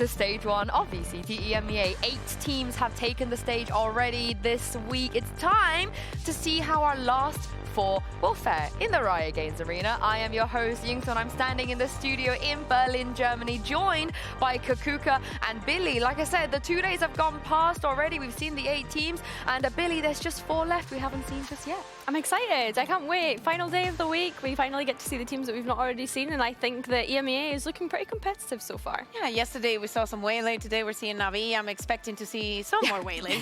to stage 1 of VCT EMEA. 8 teams have taken the stage already this week. It's time to see how our last 4 will fare in the Riot Games arena. I am your host, Yingsun. I'm standing in the studio in Berlin, Germany, joined by Kakuka and Billy. Like I said, the 2 days have gone past already. We've seen the 8 teams, and Billy, there's just 4 left we haven't seen just yet. I'm excited. I can't wait. Final day of the week. We finally get to see the teams that we've not already seen, and I think the EMEA is looking pretty competitive so far. Yeah, yesterday we saw some Waylay. Today we're seeing NAVI. I'm expecting to see some more Waylay,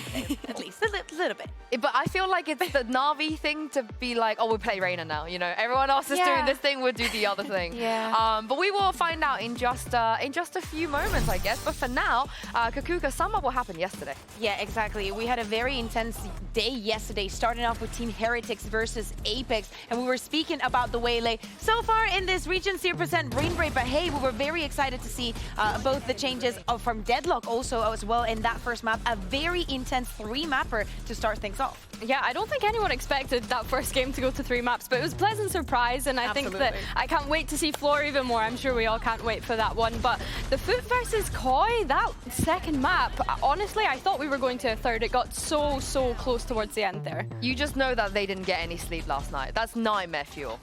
at least a little bit. But I feel like it's the NAVI thing to be like, oh, we'll play Reina now. You know, everyone else is doing this thing, we'll do the other thing. But we will find out in just a few moments, I guess. But for now, Kakuka, sum up what happened yesterday. Yeah, exactly. We had a very intense day yesterday, starting off with Team Heretics versus Apex, and we were speaking about the Waylay so far in this region 0% brain break. But hey, we were very excited to see both the changes from Deadlock also as well in that first map. A very intense 3-mapper to start things off. Yeah, I don't think anyone expected that first game to go to 3 maps, but it was a pleasant surprise, and I think that I can't wait to see Floor even more. I'm sure we all can't wait for that one. But the Foot versus Koi, that second map, honestly, I thought we were going to a third. It got so close towards the end there. You just know that they didn't get any sleep last night. That's nightmare fuel.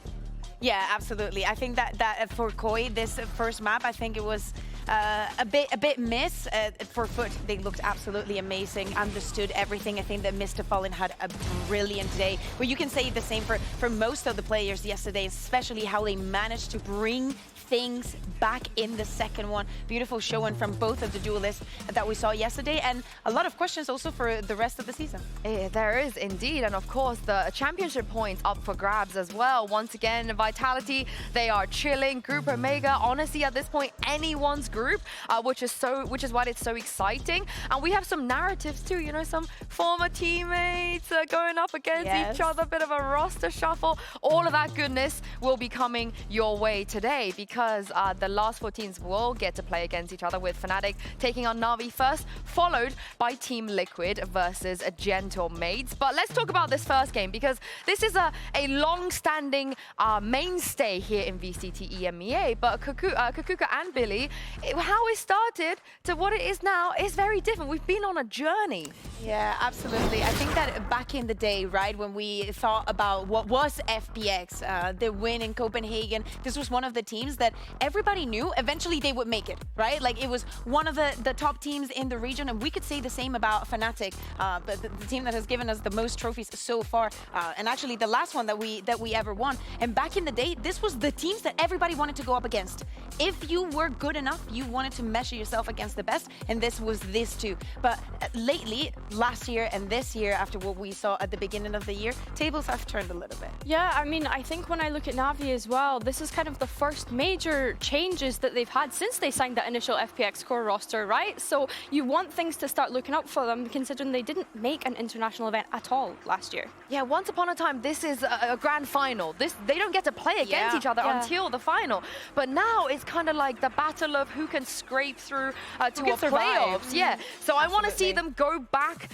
Yeah, absolutely. I think that for Koi, this first map, I think it was a bit miss. For Foot, they looked absolutely amazing, understood everything. I think that Mr. Fallen had a brilliant day. But you can say the same for most of the players yesterday, especially how they managed to bring things back in the second one. Beautiful showing from both of the duelists that we saw yesterday, and a lot of questions also for the rest of the season. Yeah, there is indeed, and of course the championship points up for grabs as well. Once again, Vitality, they are chilling. Group Omega, honestly, at this point, anyone's group, which is why it's so exciting. And we have some narratives too. You know, some former teammates going up against each other, bit of a roster shuffle. All of that goodness will be coming your way today, because the last 4 teams will get to play against each other, with Fnatic taking on NAVI first, followed by Team Liquid versus Gentle Maids. But let's talk about this first game, because this is a long-standing mainstay here in VCT EMEA. But Kakuka and Billy, how it started to what it is now is very different. We've been on a journey. Yeah, absolutely. I think that back in the day, right, when we thought about what was FPX, the win in Copenhagen, this was one of the teams that everybody knew eventually they would make it, right? Like, it was one of the top teams in the region, and we could say the same about Fnatic, but the team that has given us the most trophies so far, and actually the last one that we ever won. And back in the day, this was the teams that everybody wanted to go up against. If you were good enough, you wanted to measure yourself against the best, and this was this too. But lately, last year and this year, after what we saw at the beginning of the year, tables have turned a little bit. Yeah, I mean, I think when I look at NAVI as well, this is kind of the first major changes that they've had since they signed that initial FPX core roster, right? So you want things to start looking up for them, considering they didn't make an international event at all last year. Yeah, once upon a time, this is a grand final. They don't get to play against each other until the final. But now it's kind of like the battle of who can scrape through to a playoffs. Yeah, so I want to see them go back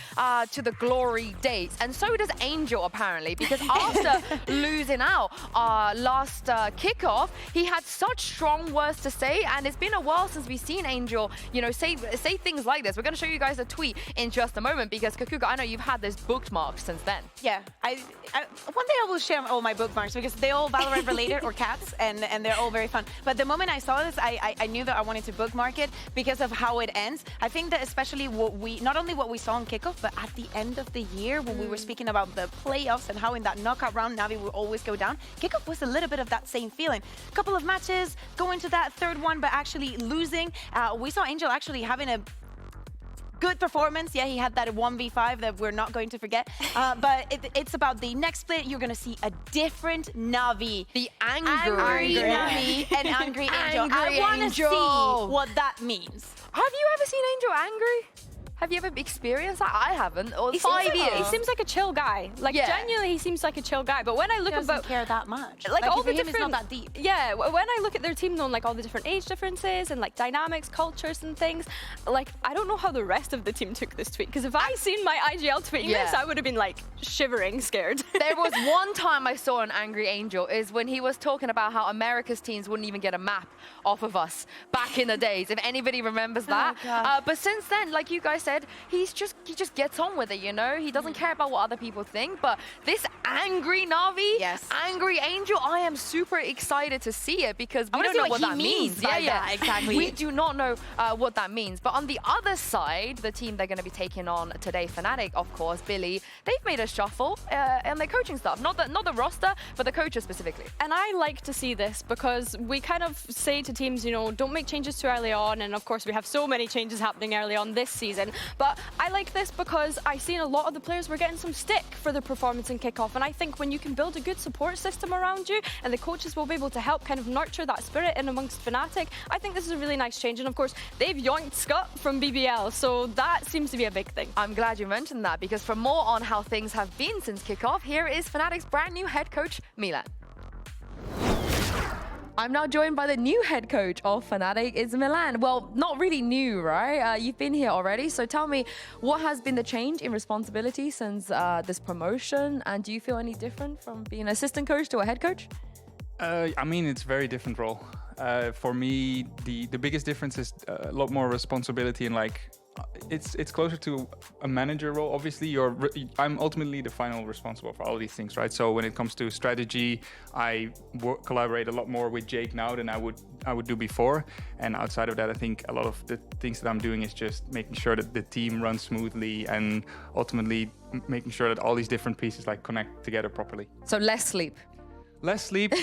to the glory days. And so does Angel, apparently, because after losing out last kickoff, he had such strong words to say, and it's been a while since we've seen Angel, you know, say things like this. We're going to show you guys a tweet in just a moment, because Kakuka, I know you've had this bookmarked since then. Yeah, one day I will share all my bookmarks, because they're all Valorant related or cats, and they're all very fun. But the moment I saw this, I knew that I wanted to bookmark it because of how it ends. I think that especially not only what we saw in kickoff, but at the end of the year, when we were speaking about the playoffs and how in that knockout round NAVI will always go down, kickoff was a little bit of that same feeling. A couple of matches, going to that third one, but actually losing. We saw Angel actually having a good performance. Yeah, he had that 1v5 that we're not going to forget. But it's about the next split. You're going to see a different NAVI. The angry NAVI and angry Angel. I want to see what that means. Have you ever seen Angel angry? Have you ever experienced that? I haven't. Or He 5 years. He seems like a chill guy. Like, genuinely, he seems like a chill guy. But when I look He doesn't about care that much. like all for the him, different, it's not that deep. Yeah, when I look at their team, though, and like all the different age differences and like dynamics, cultures, and things, like I don't know how the rest of the team took this tweet. Because if I seen my IGL tweeting this, I would have been like shivering, scared. There was one time I saw an angry Angel is when he was talking about how America's teams wouldn't even get a map off of us back in the days. If anybody remembers that. But since then, like you guys said, he just gets on with it, you know? He doesn't care about what other people think. But this angry Navi, angry Angel, I am super excited to see it because we don't know what that means. Yeah, exactly. We do not know what that means. But on the other side, the team they're going to be taking on today, Fnatic, of course, Billy, they've made a shuffle and their coaching stuff. Not the roster, but the coaches specifically. And I like to see this because we kind of say to teams, you know, don't make changes too early on. And of course, we have so many changes happening early on this season. But I like this because I've seen a lot of the players were getting some stick for their performance in kickoff. And I think when you can build a good support system around you and the coaches will be able to help kind of nurture that spirit in amongst Fnatic, I think this is a really nice change. And of course, they've yoinked Scott from BBL. So that seems to be a big thing. I'm glad you mentioned that because for more on how things have been since kickoff, here is Fnatic's brand new head coach, Milan. I'm now joined by the new head coach of Fnatic, it's Milan. Well, not really new, right? You've been here already, so tell me, what has been the change in responsibility since this promotion? And do you feel any different from being an assistant coach to a head coach? I mean, it's a very different role. For me, the biggest difference is a lot more responsibility and like, it's closer to a manager role. Obviously, I'm ultimately the final responsible for all these things, right? So when it comes to strategy, I collaborate a lot more with Jake now than I would do before. And outside of that, I think a lot of the things that I'm doing is just making sure that the team runs smoothly and ultimately making sure that all these different pieces like connect together properly. So less sleep. Less sleep.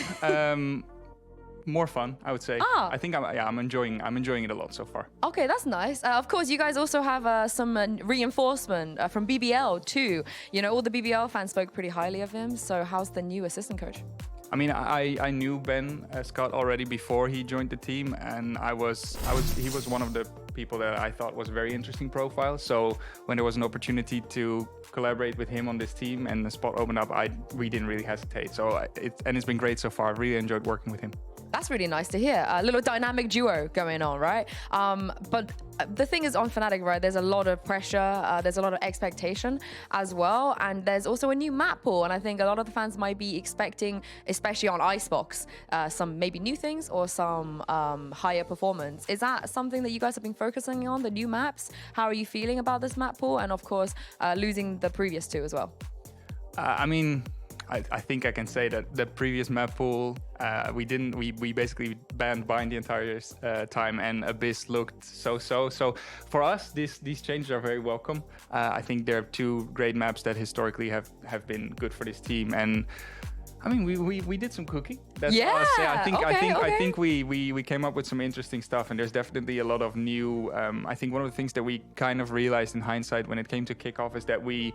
More fun, I would say. I think I'm enjoying it a lot so far. Okay, that's nice. Of course, you guys also have some reinforcement from BBL too. You know, all the BBL fans spoke pretty highly of him. So how's the new assistant coach? I mean, I knew Ben Scott already before he joined the team, and he was one of the people that I thought was a very interesting profile. So when there was an opportunity to collaborate with him on this team and the spot opened up, we didn't really hesitate. So it's been great so far. I've really enjoyed working with him. That's really nice to hear. A little dynamic duo going on, right? But the thing is on Fnatic, right, there's a lot of pressure, there's a lot of expectation as well, and there's also a new map pool, and I think a lot of the fans might be expecting, especially on Icebox, some maybe new things or some higher performance. Is that something that you guys have been focusing on, the new maps? How are you feeling about this map pool? And of course, losing the previous two as well. I mean, I think I can say that the previous map pool, we basically banned Bind the entire time, and Abyss looked so-so. So for us, these changes are very welcome. I think there are two great maps that historically have been good for this team, and I mean we did some cooking. That's all I'll say. I think we came up with some interesting stuff, and there's definitely a lot of new. I think one of the things that we kind of realized in hindsight when it came to kickoff is that we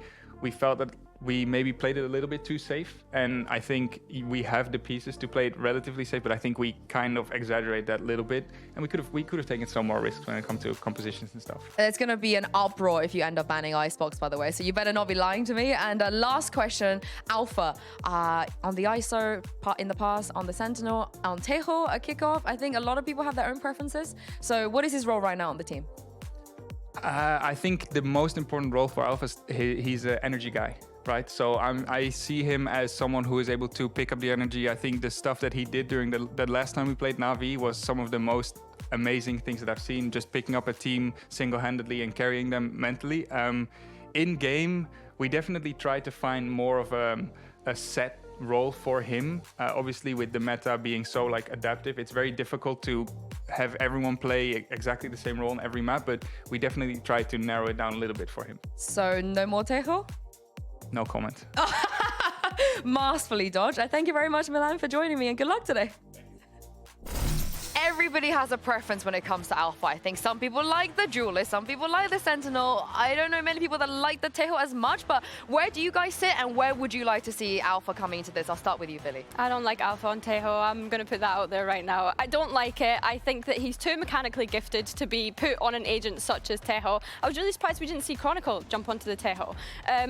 felt that we maybe played it a little bit too safe, and I think we have the pieces to play it relatively safe, but I think we kind of exaggerate that a little bit, and we could have taken some more risks when it comes to compositions and stuff. It's going to be an uproar if you end up banning Icebox, by the way, so you better not be lying to me. And last question, Alpha, on the ISO in the past, on the Sentinel, on Tejo, a kickoff, I think a lot of people have their own preferences. So what is his role right now on the team? I think the most important role for Alpha is he's an energy guy. Right, so I see him as someone who is able to pick up the energy. I think the stuff that he did during the last time we played NAVI was some of the most amazing things that I've seen, just picking up a team single-handedly and carrying them mentally. In game, we definitely try to find more of a set role for him. Obviously, with the meta being so like adaptive, it's very difficult to have everyone play exactly the same role on every map, but we definitely try to narrow it down a little bit for him. So no more Tejo? No comment. Masterfully dodged. Thank you very much, Milan, for joining me, and good luck today. everybody has a preference when it comes to Alpha. I think some people like the Duelist, some people like the Sentinel. I don't know many people that like the Tejo as much, but where do you guys sit and where would you like to see Alpha coming into this? I'll start with you, Billy. I don't like Alpha on Tejo. I'm going to put that out there right now. I don't like it. I think that he's too mechanically gifted to be put on an agent such as Tejo. I was really surprised we didn't see Chronicle jump onto the Tejo.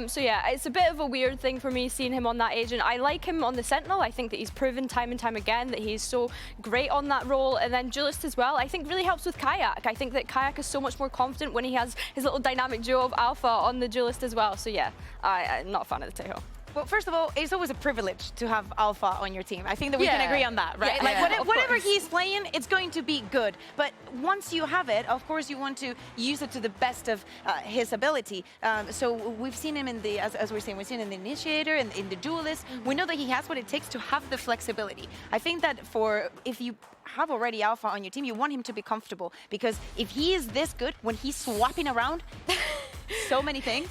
So yeah, it's a bit of a weird thing for me seeing him on that agent. I like him on the Sentinel. I think that he's proven time and time again that he's so great on that role. And then Duelist as well, I think really helps with Kayak. I think that Kayak is so much more confident when he has his little dynamic duo of Alpha on the Duelist as well. So yeah, I'm not a fan of the Tejo. Well, first of all, it's always a privilege to have Alpha on your team. I think that we can agree on that, right? Yeah, like whatever he's playing, it's going to be good. But once you have it, of course, you want to use it to the best of his ability. So we've seen him in the, as we're saying, we've seen him in the Initiator and in the Duelist. We know that he has what it takes to have the flexibility. I think that if you have already Alpha on your team, you want him to be comfortable, because if he is this good when he's swapping around so many things.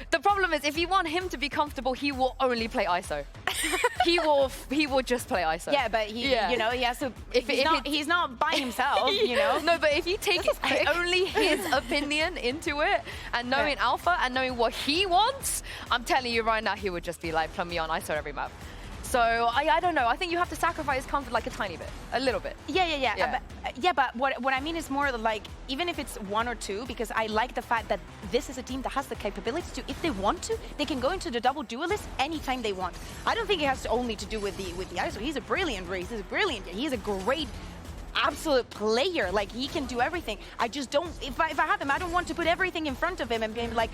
The problem is, if you want him to be comfortable, he will only play ISO. he will just play ISO. Yeah, but he has to. He's not by himself, you know. No, but if you take only his opinion into it, and knowing Alpha and knowing what he wants, I'm telling you right now, he would just be like, play me on ISO every map. So I don't know. I think you have to sacrifice comfort like a tiny bit, a little bit. Yeah. But what I mean is more like, even if it's 1 or 2, because I like the fact that this is a team that has the capability to, if they want to, they can go into the double Duelist anytime they want. I don't think it has only to do with the ISO. He's a brilliant race. He's brilliant. He's a great absolute player. Like, he can do everything. I just don't, if I have him, I don't want to put everything in front of him and be like,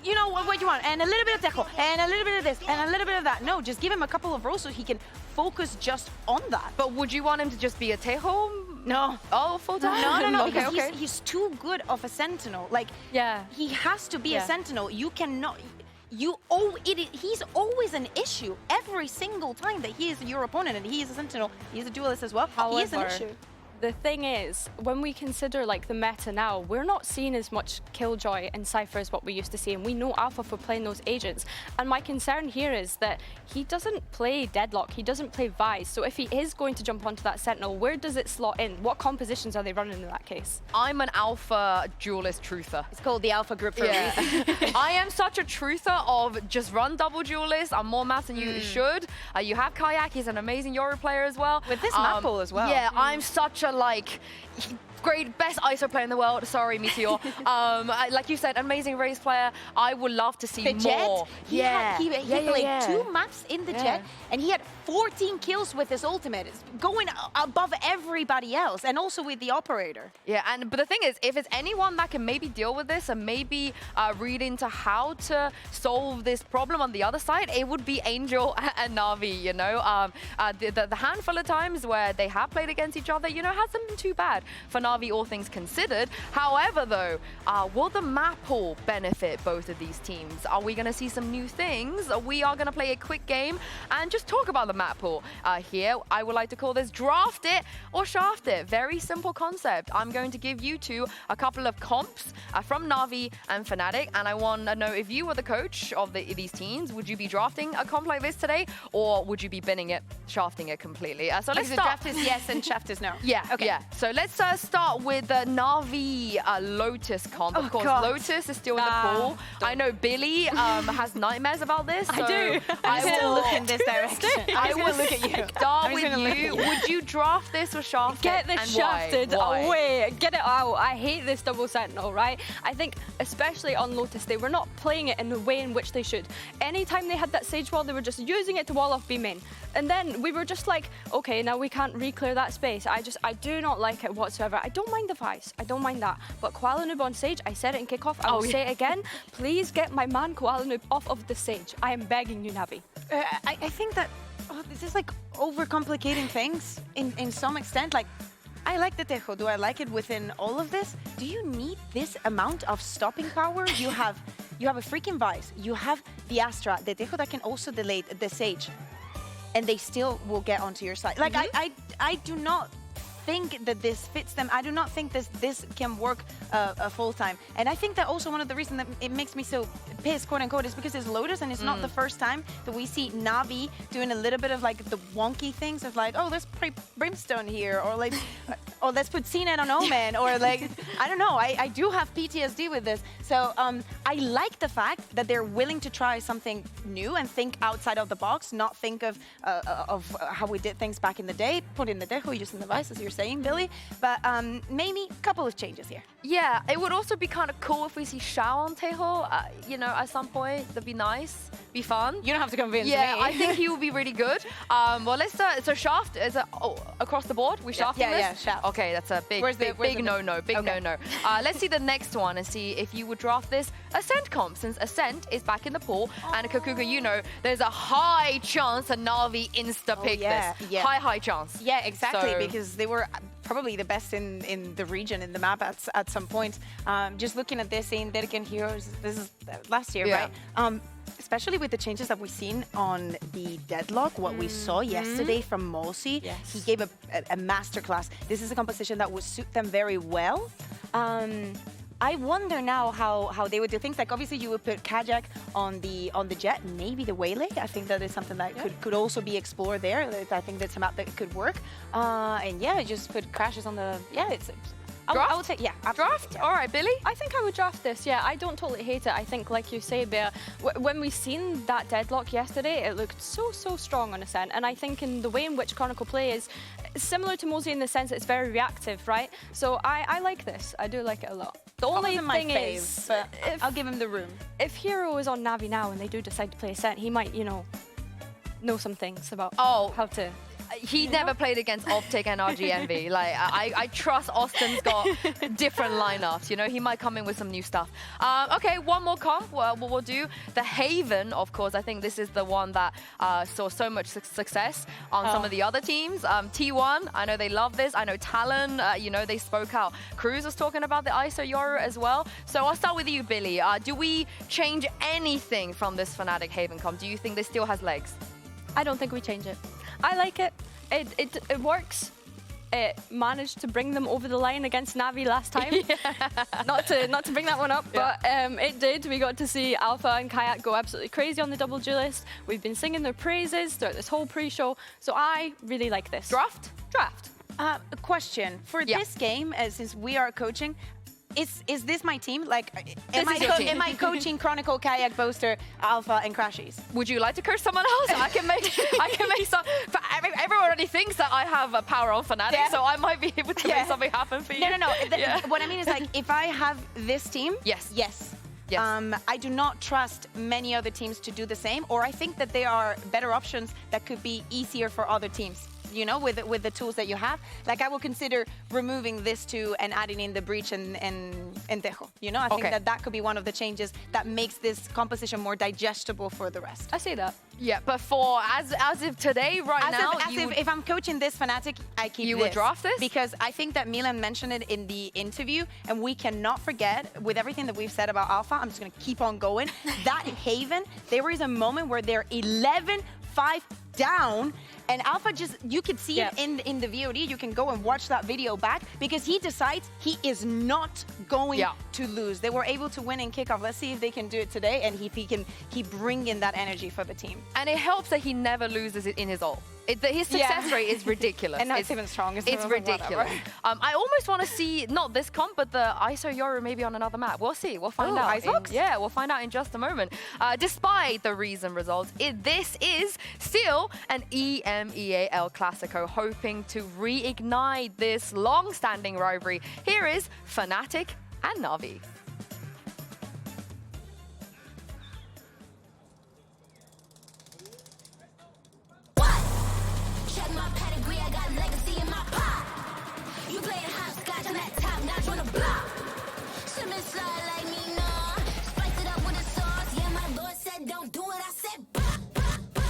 you know, what you want, and a little bit of Tejo, and a little bit of this, and a little bit of that. No, just give him a couple of roles so he can focus just on that. But would you want him to just be a Tejo? No. Oh, full time? No, because he's too good of a Sentinel. Like, he has to be a Sentinel. You cannot... he's always an issue every single time that he is your opponent, and he is a Sentinel. He's a Duelist as well. However, he is an issue. The thing is, when we consider like the meta now, we're not seeing as much Killjoy and Cypher as what we used to see, and we know Alpha for playing those agents. And my concern here is that he doesn't play Deadlock, he doesn't play Vice. So if he is going to jump onto that Sentinel, where does it slot in? What compositions are they running in that case? I'm an Alpha Duelist truther. It's called the Alpha group for a reason. I am such a truther of just run double Duelist on more maps than you should. You have Kayak, he's an amazing Yoru player as well. With this map pool as well. Yeah, I'm such a like great, best ISO player in the world. Sorry, Meteor. Like you said, amazing race player. I would love to see the more. Jet, he played 2 maps in the Jet, and he had 14 kills with his ultimate. It's going above everybody else, and also with the operator. Yeah, but the thing is, if it's anyone that can maybe deal with this and maybe read into how to solve this problem on the other side, it would be Angel and Navi, you know. The handful of times where they have played against each other, you know, hasn't been too bad for Navi, all things considered. However, though, will the map pool benefit both of these teams? Are we going to see some new things? We are going to play a quick game and just talk about the map pool. Here, I would like to call this Draft It or Shaft It. Very simple concept. I'm going to give you two a couple of comps from Navi and Fnatic, and I want to know, if you were the coach of these teams, would you be drafting a comp like this today, or would you be binning it, shafting it completely? So let's start. Draft is yes and shaft is no. Yeah, okay. Yeah. So let's start with the Navi Lotus comp. Of course, Lotus is still in the pool. I know Billy has nightmares about this. So I do. I will look in this direction. I will look at you. Start with you. Would you draft this or shaft Get it? this shafted away. Get it out. I hate this double Sentinel, right? I think, especially on Lotus, they were not playing it in the way in which they should. Anytime they had that Sage Wall, they were just using it to wall off B main. And then we were just like, okay, now we can't re-clear that space. I do not like it whatsoever. I don't mind the Vice. I don't mind that. But Koala Noob on Sage, I said it in kickoff. I will say it again. Please get my man Koala Noob off of the Sage. I am begging you, Navi. I think that this is like overcomplicating things in some extent. Like, I like the Tejo. Do I like it within all of this? Do you need this amount of stopping power? You have a freaking Vice. You have the Astra, the Tejo that can also delay the Sage, and they still will get onto your side. Like, I do not think that this fits them. I do not think this can work full time. And I think that also one of the reasons that it makes me so pissed, quote unquote, is because it's Lotus, and it's not the first time that we see Navi doing a little bit of like the wonky things of like, oh, let's put Brimstone here, or like, oh, let's put CNET on Omen, or like, I don't know. I do have PTSD with this. So I like the fact that they're willing to try something new and think outside of the box, not think of how we did things back in the day, put in the deco, using the device, as you're saying, Billy. But maybe a couple of changes here. Yeah, it would also be kind of cool if we see Shao on Taeho, you know, at some point. That'd be nice, be fun. You don't have to convince me. I think he will be really good. Well, let's so Shaft is across the board. We shafting this? Yeah, Shaft. Okay, that's a big no-no, big no-no. Let's see the next one and see if you would draft this Ascent comp, since Ascent is back in the pool, and Kakuga, you know, there's a high chance that Navi insta-pick this. Yeah. High chance. Yeah, exactly, So- because they were probably the best in the region, in the map at some point. Just looking at this, seeing Dedican Heroes, this is last year, Yeah. right? Especially with the changes that we've seen on the Deadlock, what we saw yesterday from Mosi, he gave a masterclass. This is a composition that would suit them very well. I wonder now how they would do things. Like obviously you would put Kajak on the Jet, maybe the Waylay. I think that is something that could also be explored there. I think that's a map that could work. And yeah, just put Crashes on the it's. I would say, yeah. Draft? Yeah. All right, Billy? I think I would draft this, yeah. I don't totally hate it. I think, like you say, Bea, when we seen that Deadlock yesterday, it looked so strong on Ascent. And I think in the way in which Chronicle play is similar to Mosey in the sense that it's very reactive, right? So I like this. I do like it a lot. The only thing is, but I'll give him the room. If Hero is on Navi now and they do decide to play Ascent, he might, you know some things about how to... He never played against Optic and RGNV. Like, I trust Austin's got different lineups. You know, he might come in with some new stuff. Okay, one more comp. We'll do the Haven. Of course, I think this is the one that saw so much success on some of the other teams. T1, I know they love this. I know Talon, you know, they spoke out. Cruz was talking about the ISO Yoru as well. So I'll start with you, Billy. Do we change anything from this Fnatic Haven comp? Do you think this still has legs? I don't think we change it. I like it. It works. It managed to bring them over the line against Navi last time. Not to bring that one up, but it did. We got to see Alpha and Kayak go absolutely crazy on the double duelist. We've been singing their praises throughout this whole pre-show, so I really like this. Draft? Draft. A question for this game, since we are coaching. Is this my team? Like, am I coaching Chronicle, Kayak, Boaster, Alpha, and Crashies? Would you like to curse someone else? I can make some. Everyone already thinks that I have a power on Fnatic, so I might be able to make something happen for you. No. What I mean is, like, if I have this team, yes. I do not trust many other teams to do the same, or I think that there are better options that could be easier for other teams. You know, with the tools that you have, like I will consider removing this too and adding in the Breach and Tejo. You know, I think that could be one of the changes that makes this composition more digestible for the rest. I say that. Yeah, but for as of today, if I'm coaching this Fnatic, I keep would draft this? Because I think that Milan mentioned it in the interview, and we cannot forget, with everything that we've said about Alpha, I'm just going to keep on going, that Haven, there was a moment where they're 11-5 down, and Alpha just, you could see it in the VOD. You can go and watch that video back, because he decides he is not going to lose. They were able to win in kickoff. Let's see if they can do it today, and if he can keep bringing that energy for the team. And it helps that he never loses it in his ult. His success rate is ridiculous. And that's even strong. It's ridiculous. I almost want to see, not this comp, but the ISO Yoru maybe on another map. We'll see. We'll find out. We'll find out in just a moment. Despite the recent results, this is still an EMEA El Clasico, hoping to reignite this long-standing rivalry. Here is Fnatic and Navi. My pedigree, I got legacy in my pop. You playing hopscotch, I'm at top notch on the block. Shouldn't slide like me, nah. Spice it up with the sauce. Yeah, my lord said don't do it. I said bop, bop, bop.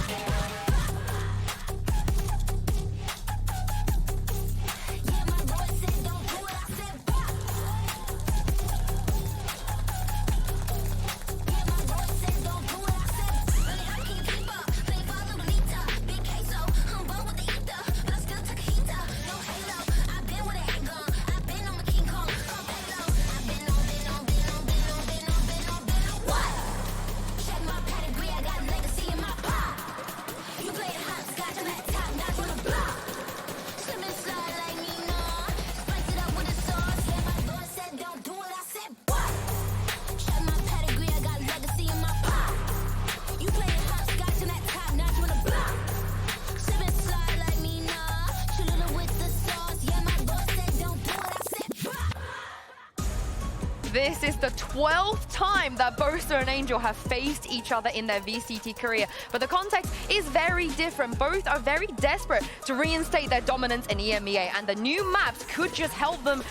Yeah, my lord said don't do it. I said bop. Yeah, my lord said don't do it. I said really, I can't keep up. Play follow Lita, big queso. I'm born with the ether, but I still took a heater. No halo. I've been this is the 12th time that Boaster and Angel have faced each other in their VCT career. But the context is very different. Both are very desperate to reinstate their dominance in EMEA, and the new maps could just help them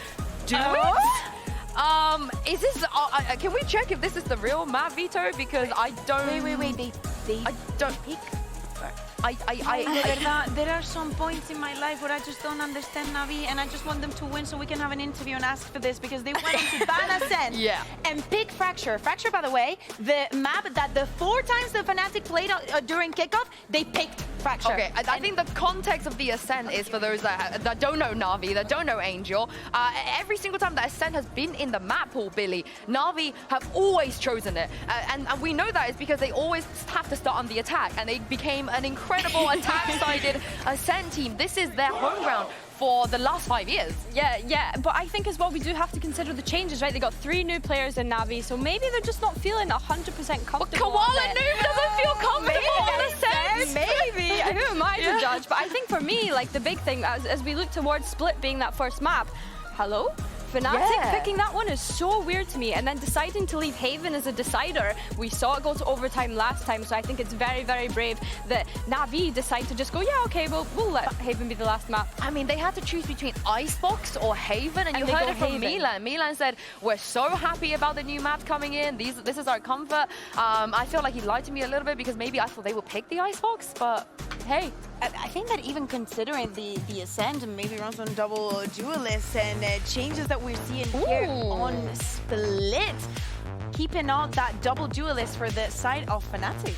do it. Is this? Can we check if this is the real map, Veto? Because I don't. Wait. I don't. There are some points in my life where I just don't understand Navi, and I just want them to win so we can have an interview and ask for this, because they went to ban Ascent and pick Fracture. Fracture, by the way, the map that the 4 times the Fnatic played during kickoff, they picked Fracture. Okay, I think the context of the Ascent is for those that don't know Navi, that don't know Angel. Every single time that Ascent has been in the map pool, Billy, Navi have always chosen it. And we know that is because they always have to start on the attack, and they became an incredible attack-sided Ascent team. This is their home ground for the last 5 years. Yeah, but I think as well we do have to consider the changes, right? They got 3 new players in Navi, so maybe they're just not feeling 100% comfortable. Koala Noob doesn't feel comfortable on Ascent. Maybe. Who am I to judge? But I think for me, like the big thing as we look towards Split being that first map, hello? Fnatic picking that one is so weird to me, and then deciding to leave Haven as a decider. We saw it go to overtime last time, so I think it's very, very brave that Navi decide to just go, yeah, okay, we'll let Haven be the last map. I mean, they had to choose between Icebox or Haven, and you heard it from Milan. Milan said, we're so happy about the new map coming in. This is our comfort. I feel like he lied to me a little bit, because maybe I thought they would pick the Icebox, but hey. I think that even considering the Ascent and maybe runs on double duelists and changes that we're seeing here on Split, keeping on that double duelist for the side of Fnatic.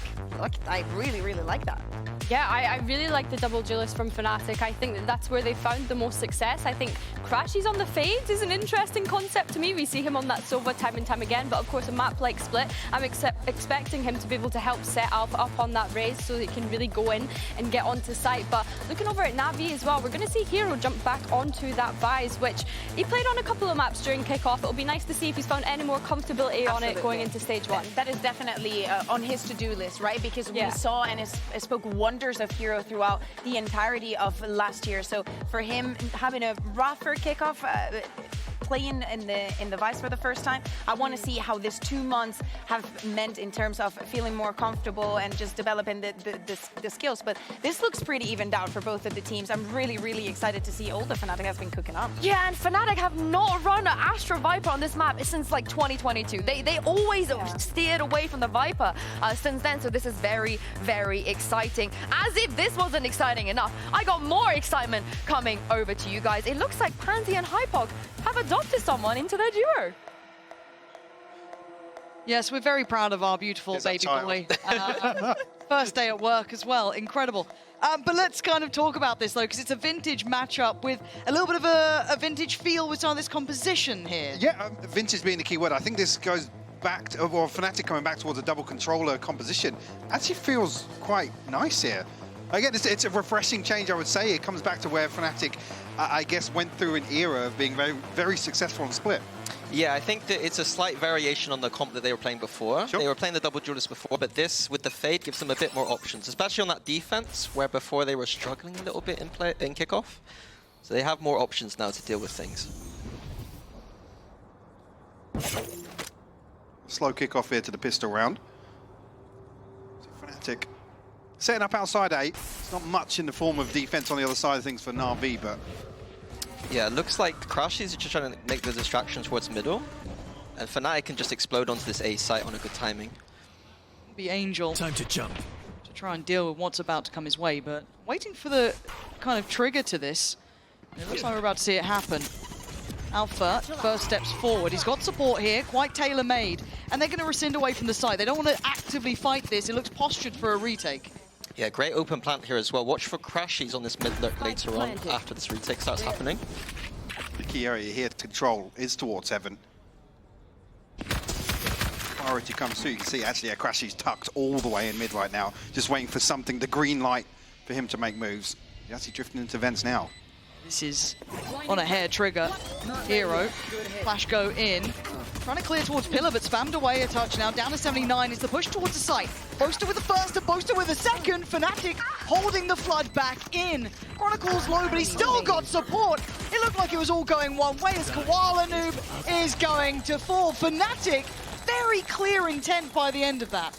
I really, really like that. Yeah, I really like the double duelist from Fnatic. I think that's where they found the most success. I think Crashies on the Fades is an interesting concept to me. We see him on that Sova time and time again, but of course a map like Split, I'm expecting him to be able to help set up on that raise so that he can really go in and get onto site. But looking over at Navi as well, we're going to see Hero jump back onto that Vise, which he played on a couple of maps during kickoff. It'll be nice to see if he's found any more comfortability on it going into stage 1. That is definitely on his to-do list, right? Because we saw and spoke wonders of Hero throughout the entirety of last year. So for him having a rougher kickoff, playing in the Vice for the first time, I want to see how this 2 months have meant in terms of feeling more comfortable and just developing the skills. But this looks pretty evened out for both of the teams. I'm really, really excited to see all the Fnatic has been cooking up. Yeah, and Fnatic have not run an Astra Viper on this map since like 2022. They always steered away from the Viper since then, so this is very, very exciting. As if this wasn't exciting enough, I got more excitement coming over to you guys. It looks like Pansy and Hypok have adopted someone into their duo. Yes, we're very proud of our beautiful baby boy. First day at work as well, incredible. But let's kind of talk about this though, because it's a vintage matchup with a little bit of a vintage feel with some of this composition here. Yeah, vintage being the key word. I think this goes back to, or Fnatic coming back towards a double controller composition. Actually feels quite nice here. Again, it's a refreshing change, I would say. It comes back to where Fnatic, I guess, went through an era of being very, very successful on Split. Yeah, I think that it's a slight variation on the comp that they were playing before. Sure. They were playing the double duelist before, but this, with the Fade, gives them a bit more options, especially on that defense, where before they were struggling a little bit in kickoff. So they have more options now to deal with things. Slow kickoff here to the pistol round. So Fnatic setting up outside A. It's not much in the form of defense on the other side of things for NAVI, but... Yeah, it looks like Crashies are just trying to make the distraction towards middle, and Fnatic can just explode onto this A site on a good timing. Be Angel. Time to jump. To try and deal with what's about to come his way, but waiting for the kind of trigger to this. It looks like we're about to see it happen. Alpha, first steps forward. He's got support here, quite tailor-made, and they're going to rescind away from the side. They don't want to actively fight this. It looks postured for a retake. Yeah, great open plant here as well. Watch for Crashies on this mid lurk later on after this retake starts happening. The key area here to control is towards Heaven. Priority comes through. You can see actually Crashies tucked all the way in mid right now, just waiting for something, the green light, for him to make moves. He's actually drifting into vents now. This is on a hair trigger. Hero, flash go in. Trying to clear towards Pillar, but spammed away a touch now. Down to 79 is the push towards the site. Boaster with the first and Boaster with the second. Fnatic holding the flood back in. Chronicle's low, but he's still got support. It looked like it was all going one way as Koala Noob is going to fall. Fnatic, very clear intent by the end of that.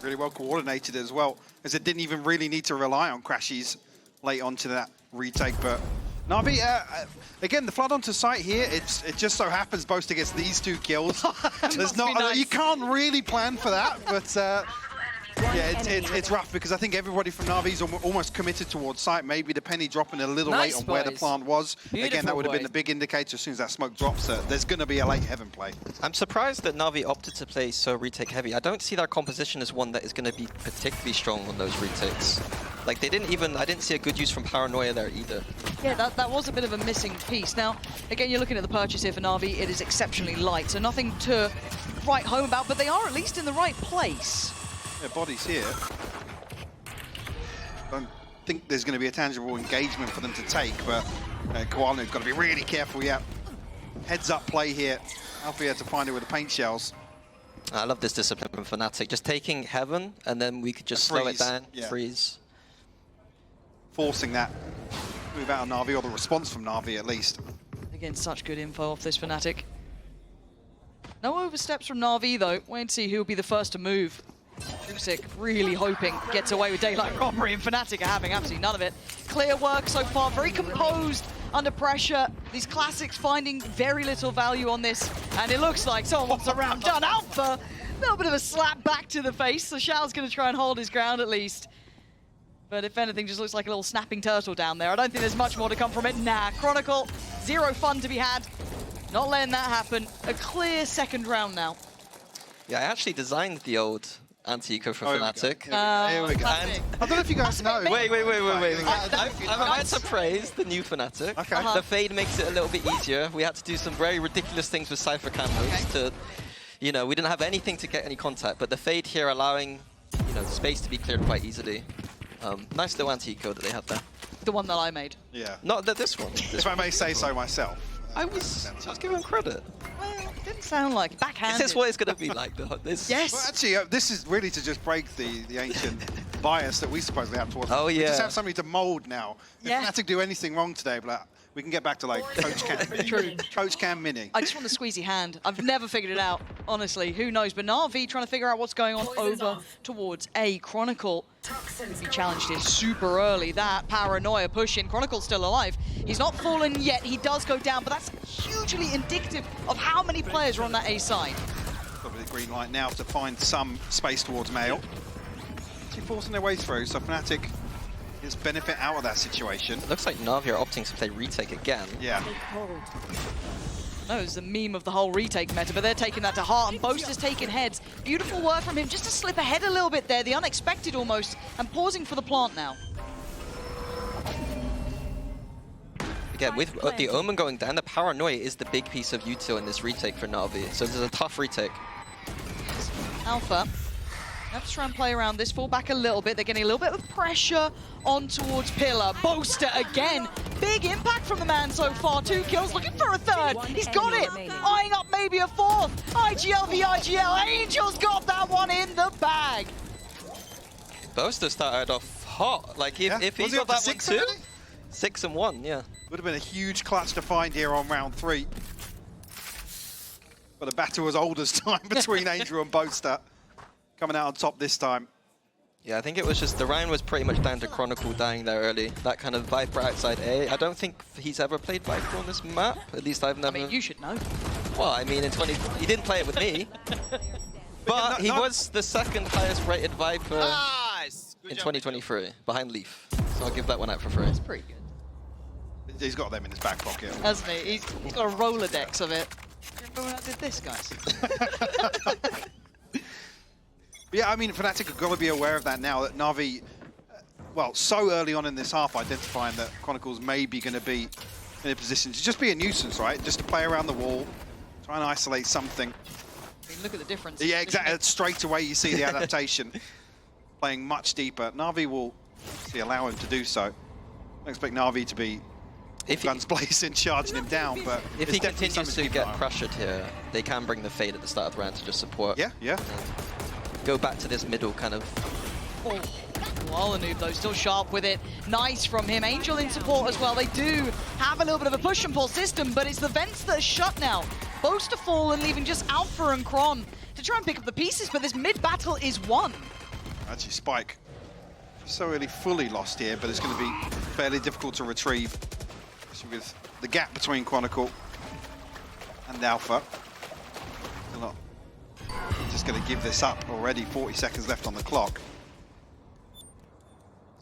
Really well coordinated as well, as it didn't even really need to rely on crashes late onto that retake. But Navi, again, the flood onto site here, it just so happens Boaster gets these 2 kills. There's not, nice. You can't really plan for that, but yeah, it's rough because I think everybody from Navi's almost committed towards site. Maybe the penny dropping a little late on where the plant was. Again, that would have been the big indicator as soon as that smoke drops. There's going to be a late heaven play. I'm surprised that Navi opted to play so retake heavy. I don't see their composition as one that is going to be particularly strong on those retakes. Like, they didn't even, I didn't see a good use from Paranoia there either. Yeah, that was a bit of a missing piece. Now, again, you're looking at the purchase here for Navi. It is exceptionally light, so nothing to write home about, but they are at least in the right place. Yeah, bodies here. Don't think there's going to be a tangible engagement for them to take, but Koala's got to be really careful. Yeah, heads up play here. Alfie had to find it with the paint shells. I love this discipline from Fnatic. Just taking heaven, and then we could just slow it down, freeze. Forcing that move out of Navi, or the response from Navi at least. Again, such good info off this Fnatic. No oversteps from Navi though. Wait and see who will be the first to move. Usyk really hoping gets away with daylight robbery, and Fnatic are having absolutely none of it. Clear work so far, very composed under pressure. These classics finding very little value on this, and it looks like someone wants a round done. Alpha, a little bit of a slap back to the face, so Shao's going to try and hold his ground at least. But if anything, just looks like a little snapping turtle down there. I don't think there's much more to come from it. Nah, Chronicle, zero fun to be had. Not letting that happen. A clear second round now. Yeah, I actually designed the old anti-eco for Fnatic. Here we go. I don't know if you guys know. Wait. I'm about to praise the new Fnatic. Okay. The fade makes it a little bit easier. We had to do some very ridiculous things with Cypher cameras to, you know, we didn't have anything to get any contact, but the fade here allowing, you know, the space to be cleared quite easily. Nice little anti-eco that they had there. The one that I made. Yeah. Not this one. If I may say so myself. I was giving credit. Well, it didn't sound like it. Backhanded. This is what it's going to be like. This. Yes. Well, actually, this is really to just break the ancient bias that we supposedly have towards Oh, them. yeah. We just have somebody to mould now. If Yeah. Fnatic do anything wrong today, but we can get back to like Coach Cam. True. Coach Cam Mini. I just want to squeeze your hand. I've never figured it out, honestly. Who knows? But Na'Vi trying to figure out what's going on over towards A. Chronicle. He challenged it super early. That Paranoia pushing. Chronicle's still alive. He's not fallen yet. He does go down, but that's hugely indicative of how many players are on that A side. Got the green light now to find some space towards Mail. Actually forcing their way through, so Fnatic gets benefit out of that situation. It looks like Navi are opting to play retake again. Yeah. No, it's the meme of the whole retake meta, but they're taking that to heart, and Boaster's taking heads. Beautiful work from him, just to slip ahead a little bit there, the unexpected almost, and pausing for the plant now. Again, with the Omen going down, the Paranoia is the big piece of util in this retake for Navi. So this is a tough retake. Alpha, have to try and play around this, fall back a little bit. They're getting a little bit of pressure on towards Pillar. Boaster again, big impact from the man so far. 2 kills, looking for a third. He's got it, eyeing up maybe a fourth. IGL v IGL, Angel's got that one in the bag. Boaster started off hot. Like if he got that one too, 6 and 1, yeah. Would have been a huge clutch to find here on round 3. But the battle was old as time between Angel and Boaster. Coming out on top this time. Yeah, I think it was just the round was pretty much down to Chronicle dying there early. That kind of Viper outside A. I don't think he's ever played Viper on this map. At least I've never. I mean, you should know. Well, I mean, he didn't play it with me. But he was the second highest rated Viper in 2023, behind Leaf. So I'll give that one out for free. That's pretty good. He's got them in his back pocket. Hasn't he? He's got a Rolodex of it. Remember when I did this, guys? Yeah, I mean, Fnatic have got to be aware of that now, that Navi, well, so early on in this half, identifying that Chronicles may be going to be in a position to just be a nuisance, right? Just to play around the wall, try and isolate something. I mean, look at the difference. Yeah, exactly. Straight away, you see the adaptation. Playing much deeper. Navi will obviously allow him to do so. I expect Navi to be guns blazing, charging him down. But if he continues to get pressured here, they can bring the Fade at the start of the round to just support. Yeah, yeah. Go back to this middle kind of. Oh, Walanoob though, still sharp with it. Nice from him. Angel in support as well. They do have a little bit of a push and pull system, but it's the vents that are shut now. Boast to fall and leaving just Alpha and Kron to try and pick up the pieces, but this mid battle is won. Actually, Spike so really fully lost here, but it's going to be fairly difficult to retrieve, especially with the gap between Chronicle and Alpha. They're not just going to give this up already. 40 seconds left on the clock.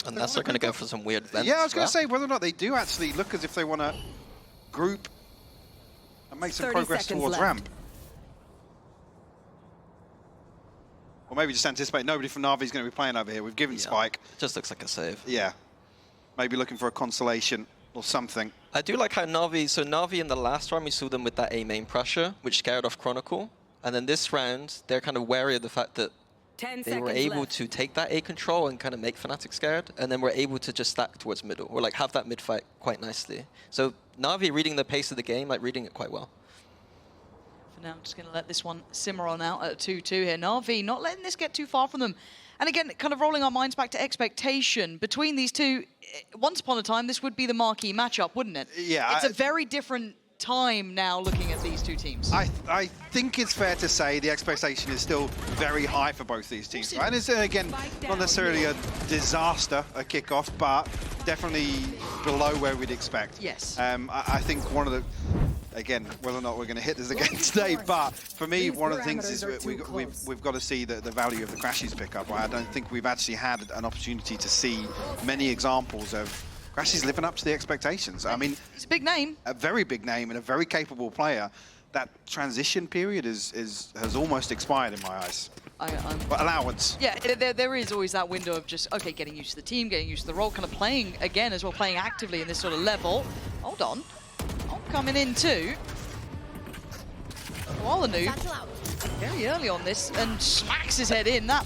Unless they're going to go for some weird vents. Yeah, I was going to say whether or not they do actually look as if they want to group and make some progress towards ramp. Or maybe just anticipate nobody from NAVI is going to be playing over here. We've given Spike. It just looks like a save. Yeah. Maybe looking for a consolation or something. I do like how NAVI, so NAVI in the last round, we saw them with that A main pressure, which scared off Chronicle. And then this round, they're kind of wary of the fact that they were able to take that A control and kind of make Fnatic scared, and then we're able to just stack towards middle, or like have that mid fight quite nicely. So NAVI reading the pace of the game, like reading it quite well. For now, just going to let this one simmer on out at 2-2 here. NAVI not letting this get too far from them. And again, kind of rolling our minds back to expectation between these two. Once upon a time, this would be the marquee matchup, wouldn't it? Yeah. It's a very different time now looking at these two teams. I think it's fair to say the expectation is still very high for both these teams. Right? And it's, again, not necessarily a disaster, a kickoff, but definitely below where we'd expect. Yes. I think one of the, again, whether or not we're going to hit this again today, but for me, one of the things is we've got to see the value of the Crashies pickup. Right? I don't think we've actually had an opportunity to see many examples of Crashies living up to the expectations. I mean, it's a big name. A very big name and a very capable player. That transition period has almost expired in my eyes. But allowance. Yeah, there is always that window of just, okay, getting used to the team, getting used to the role, kind of playing again as well, playing actively in this sort of level. Hold on. Coming in too. Walanoob very early on this and smacks his head in. There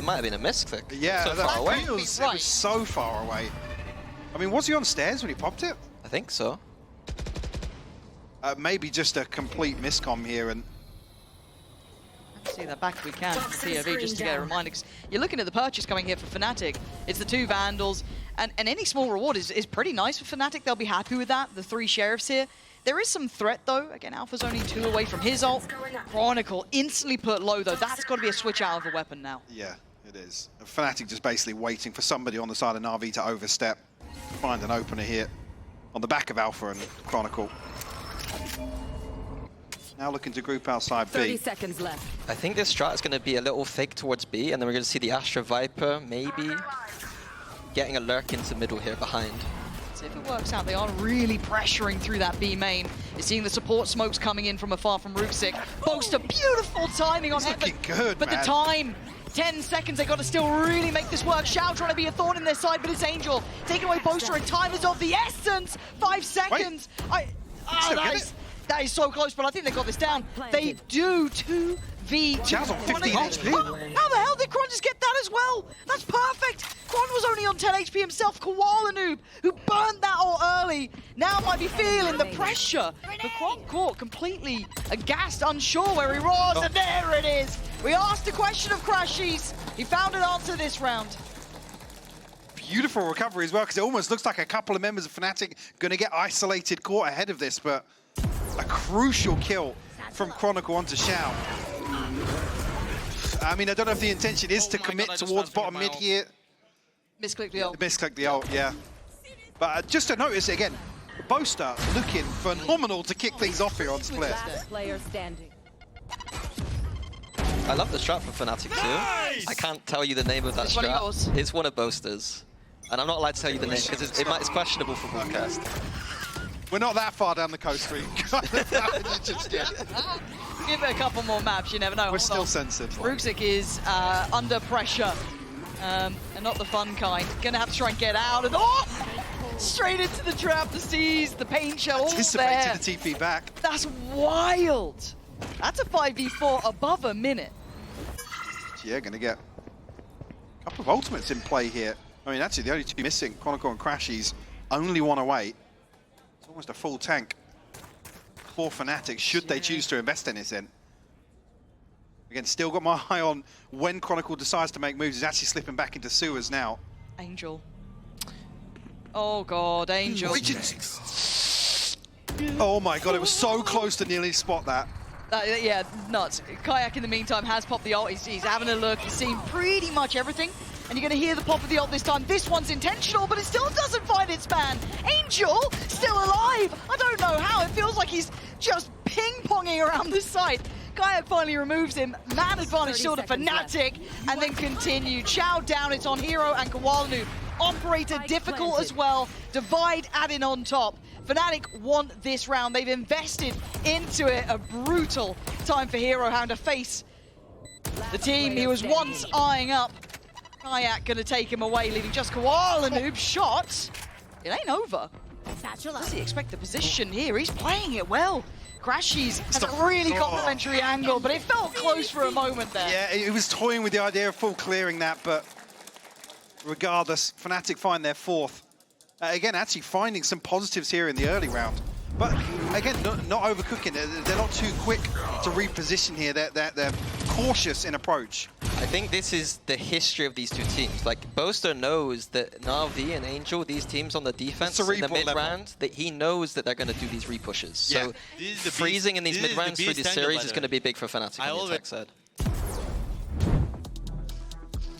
might have been a miss. Yeah, so that far away. It was so far away. I mean, was he on stairs when he popped it? I think so. Maybe just a complete miscomm here. And see that back if we can from POV just to get a reminder, because you're looking at the purchase coming here for Fnatic. It's the 2 Vandals, and any small reward is pretty nice for Fnatic. They'll be happy with that. The 3 Sheriffs here. There is some threat though. Again, Alpha's only 2 away from his ult. Chronicle instantly put low though. That's got to be a switch out of a weapon now. Yeah, it is. Fnatic just basically waiting for somebody on the side of NAVI to overstep. Find an opener here on the back of Alpha and Chronicle. Now looking to group outside B. 30 seconds left. I think this strat is going to be a little fake towards B, and then we're going to see the Astra Viper maybe getting a lurk into middle here behind. So if it works out, they are really pressuring through that B main. You're seeing the support smokes coming in from afar from Rooksik. Boaster, beautiful timing on Heaven. Looking good, but man. the time, 10 seconds, they got to still really make this work. Shao trying to be a thorn in their side, but it's Angel taking away Boaster, and time is of the essence. 5 seconds. That is so close, but I think they got this down. They do 2v2. Chow's on 15 HP. How the hell did Kron just get that as well? That's perfect. Kron was only on 10 HP himself. Walanoob, who burned that all early, now might be feeling the pressure. But Kron caught completely aghast, unsure where he was, and there it is. We asked a question of Crashies. He found an answer this round. Beautiful recovery as well, because it almost looks like a couple of members of Fnatic going to get isolated, caught ahead of this, but a crucial kill from Chronicle onto Shao. I mean, I don't know if the intention is to commit towards bottom mid here. Misclick the ult. Misclick the ult, yeah. But just to notice again, Boaster looking phenomenal to kick things off here on Split. Last player standing. I love the strat for Fnatic too. I can't tell you the name of that strat. It's one of Boaster's. And I'm not allowed to tell you the name because it's questionable for broadcast. We're not that far down the coast stream. Give it a couple more maps, you never know. We're still censored. Rooksik is under pressure, and not the fun kind. Gonna have to try and get out, and straight into the trap, the seize, the pain shell, all there. Anticipated the TP back. That's wild. That's a 5v4 above a minute. Yeah, gonna get a couple of ultimates in play here. I mean, actually, the only 2 missing, Chronicle and Crashies, only 1 away. Almost a full tank for Fnatic, should they choose to invest anything. Again, still got my eye on when Chronicle decides to make moves. He's actually slipping back into sewers now. Angel. Oh god, Angel. Oh my god, it was so close to nearly spot that. Yeah, nuts. Kayak in the meantime has popped the ult. He's having a look. He's seen pretty much everything. And you're going to hear the pop of the ult this time. This one's intentional, but it still doesn't find its man. Angel still alive. I don't know how. It feels like he's just ping-ponging around the site. Kayak finally removes him. Man advantage still to Fnatic. And then continue. Chow down. It's on Hero and Kawalanu. Operator difficult as well. Divide adding on top. Fnatic want this round. They've invested into it. A brutal time for Hero Hound to face the team he was once eyeing up. Kayak gonna take him away, leaving just Kawalanu. Shot. It ain't over. Does he expect the position here? He's playing it well. Crashies has a really complimentary angle, but it felt close for a moment there. Yeah, it was toying with the idea of full clearing that, but regardless, Fnatic find their fourth. Again, actually finding some positives here in the early round. But again, not overcooking. They're not too quick to reposition here. They're cautious in approach. I think this is the history of these two teams. Like, Boaster knows that NAVI and Angel, these teams on the defense in the mid-round, that he knows that they're going to do these repushes. Yeah. So freezing in these mid-rounds through this series is going to be big for Fnatic on the attack side. I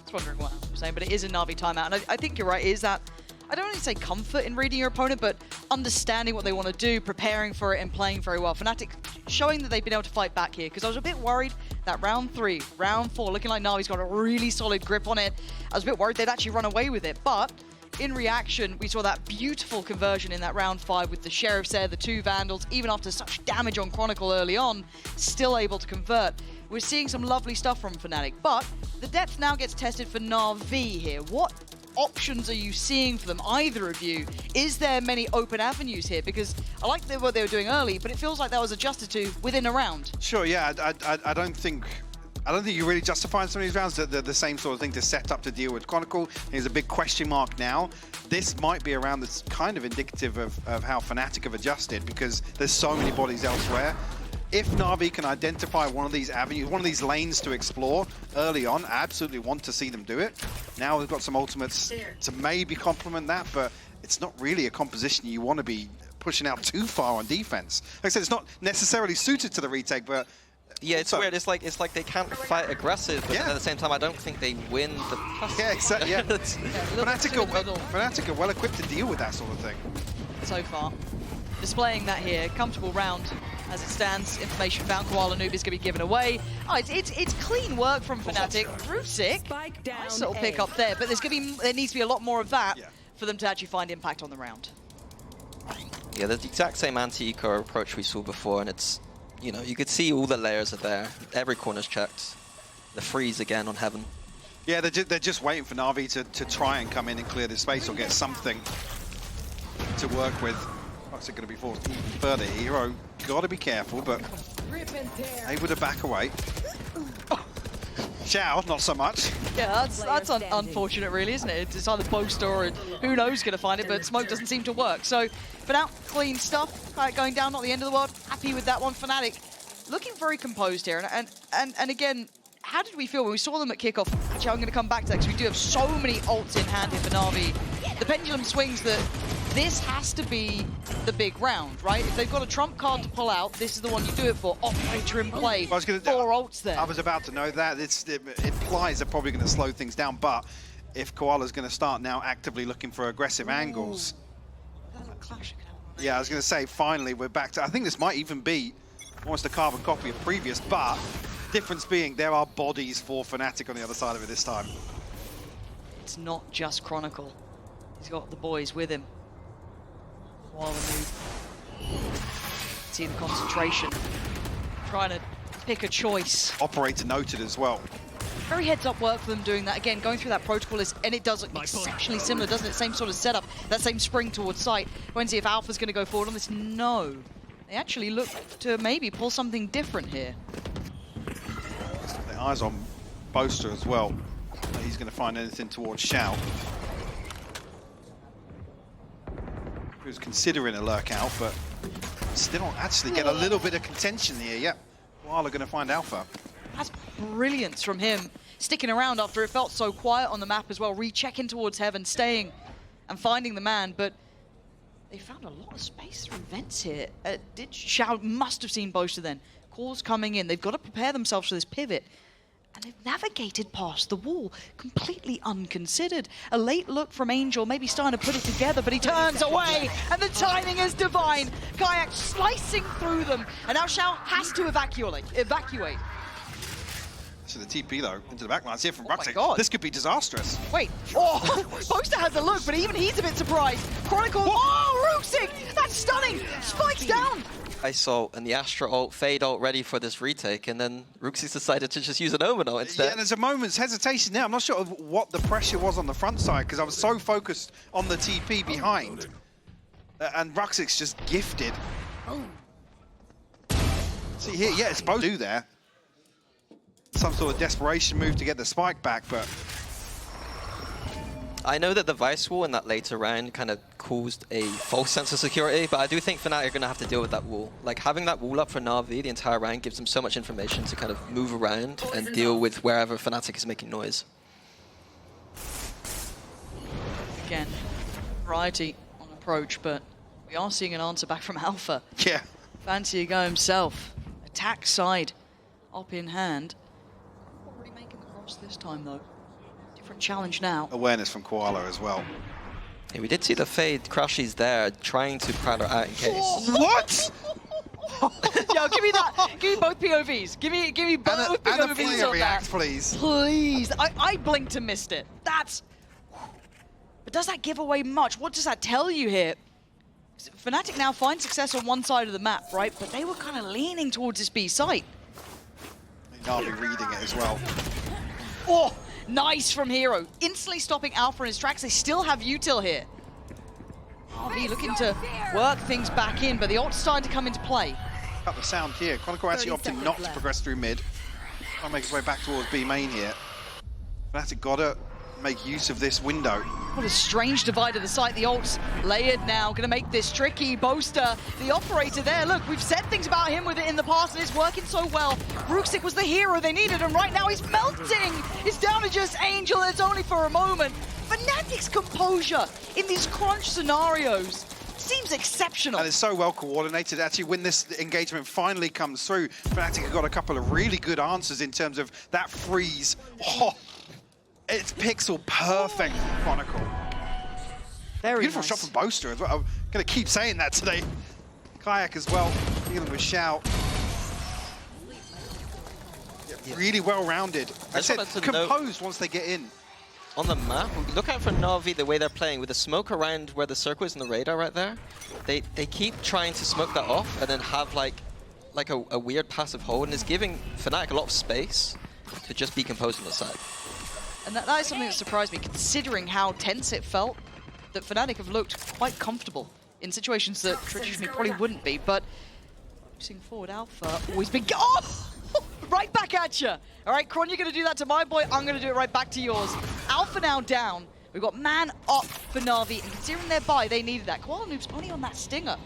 was wondering what I'm saying, but it is a Na'Vi timeout. And I think you're right, is that, I don't want to say comfort in reading your opponent, but understanding what they want to do, preparing for it, and playing very well. Fnatic showing that they've been able to fight back here, because I was a bit worried that round 3, round 4, looking like Navi's got a really solid grip on it. I was a bit worried they'd actually run away with it, but in reaction, we saw that beautiful conversion in that round 5 with the Sheriffs there, the 2 Vandals, even after such damage on Chronicle early on, still able to convert. We're seeing some lovely stuff from Fnatic, but the depth now gets tested for NAVI here. What options are you seeing for them, either of you? Is there many open avenues here? Because I like what they were doing early, but it feels like that was adjusted to within a round. Sure, yeah, I don't think you're really justifying some of these rounds. They're the same sort of thing to set up to deal with Chronicle. There's a big question mark now. This might be a round that's kind of indicative of how Fnatic have adjusted, because there's so many bodies elsewhere. If Na'Vi can identify one of these avenues, one of these lanes to explore early on, I absolutely want to see them do it. Now we've got some ultimates to maybe complement that, but it's not really a composition you want to be pushing out too far on defense. Like I said, it's not necessarily suited to the retake, but yeah, it's weird. It's like they can't fight aggressive, but at the same time, I don't think they win the pass. Yeah, exactly. Yeah. Fnatic are well equipped to deal with that sort of thing. So far, displaying that here, comfortable round. As it stands, information found, Koala Noob is going to be given away. Oh, it's clean work from Fnatic. Rusick, nice little pick up there, but there needs to be a lot more of that for them to actually find impact on the round. Yeah, the exact same anti-eco approach we saw before, and it's, you know, you could see all the layers are there. Every corner's checked. The freeze again on Heaven. Yeah, they're just waiting for Na'Vi to try and come in and clear this space or get something to work with. What's it going to be forced further? Hero, got to be careful, but able to back away. Chow, not so much. Yeah, that's unfortunate, really, isn't it? It's either Boaster or who knows going to find it, but smoke doesn't seem to work. So, for now, clean stuff. Going down, not the end of the world. Happy with that one. Fnatic looking very composed here. And again, how did we feel when we saw them at kickoff? Actually, I'm going to come back to that because we do have so many ults in hand here for Na'Vi. The pendulum swings that this has to be the big round, right? If they've got a trump card to pull out, this is the one you do it for. Operator in play. 4 ults there. I was about to know that. It implies they're probably going to slow things down, but if Koala's going to start now actively looking for aggressive angles. Yeah, I was going to say, finally, we're back to... I think this might even be almost a carbon copy of previous, but difference being there are bodies for Fnatic on the other side of it this time. It's not just Chronicle. He's got the boys with him. See the concentration. Trying to pick a choice. Operator noted as well. Very heads-up work for them doing that. Again, going through that protocol list, and it does look exceptionally similar, doesn't it? Same sort of setup, that same spring towards site. Going to see if Alpha's going to go forward on this. No. They actually look to maybe pull something different here. The eyes on Boaster as well. He's going to find anything towards Shao. Who's considering a lurk out, but still actually get a little bit of contention here. Yep, Koala going to find Alpha. That's brilliance from him, sticking around after it felt so quiet on the map as well, rechecking towards Heaven, staying and finding the man, but they found a lot of space through vents here. Xiao must have seen Boaster then. Calls coming in, they've got to prepare themselves for this pivot. And they've navigated past the wall, completely unconsidered. A late look from Angel, maybe starting to put it together, but he turns away, and the timing is divine. Kayak slicing through them, and now Xiao has to evacuate. So the TP though, into the back lines here from Oh my Ruxic. God. This could be disastrous. Wait, oh, Boaster has a look, but even he's a bit surprised. Chronicle, oh, Ruxic, that's stunning. Spikes down. I saw in the Astra ult, Fade ult ready for this retake, and then Ruxy decided to just use an Omen ult instead. Yeah, there's a moment's hesitation there. I'm not sure of what the pressure was on the front side because I was so focused on the TP behind. And Ruxic's just gifted. See here, yeah, it's both do there. Some sort of desperation move to get the spike back, but I know that the Vice Wall in that later round kind of caused a false sense of security, but I do think Fnatic are going to have to deal with that wall. Like, having that wall up for NAVI the entire round gives them so much information to kind of move around and deal with wherever Fnatic is making noise. Again, variety on approach, but we are seeing an answer back from Alpha. yeah. Fancy a go himself. Attack side up in hand. Already making the cross this time though. Different challenge now. Awareness from Koala as well. Yeah, we did see the Fade Crushies there trying to crowd her out in case. What? Yo, give me that. Give me both POVs. Give me both And a POVs player on react, that. please. Please. I blinked and missed it. That's... But does that give away much? What does that tell you here? Fnatic now find success on one side of the map, right? But they were kind of leaning towards this B site. Navi reading it as well. Oh, nice from Hero. Instantly stopping Alpha in his tracks. They still have util here. RV looking to work things back in, but the ult's starting to come into play. Cut the sound here. Chronicle actually opting not to progress through mid. Trying to make his way back towards B main here. Fnatic gotta make use of this window. What a strange divide of the site. The ult's layered now, gonna make this tricky. Boaster, the operator there. Look, we've said things about him with it in the past, and it's working so well. Ruxic was the hero they needed, and right now he's melting. It's down to just Angel, it's only for a moment. Fnatic's composure in these crunch scenarios seems exceptional. And it's so well coordinated. Actually, when this engagement finally comes through, Fnatic have got a couple of really good answers in terms of that freeze. Oh, it's pixel perfect from Chronicle. Very Beautiful nice. shot from Boaster as well. I'm going to keep saying that today. Kayak as well, dealing with Xiao. Yeah, really well-rounded. I just wanted to note- composed once they get in. On the map, look out for Na'Vi the way they're playing with the smoke around where the circle is in the radar right there. They keep trying to smoke that off and then have like a weird passive hold, and it's giving Fnatic a lot of space to just be composed on the side. And that is something that surprised me, considering how tense it felt, that Fnatic have looked quite comfortable in situations that traditionally probably wouldn't be, but pushing forward Alpha always been... Oh! Right back at you! All right, Kron, you're going to do that to my boy, I'm going to do it right back to yours. Alpha now down. We've got man up for Na'Vi, and considering their buy, they needed that. Koala Noob's only on that stinger.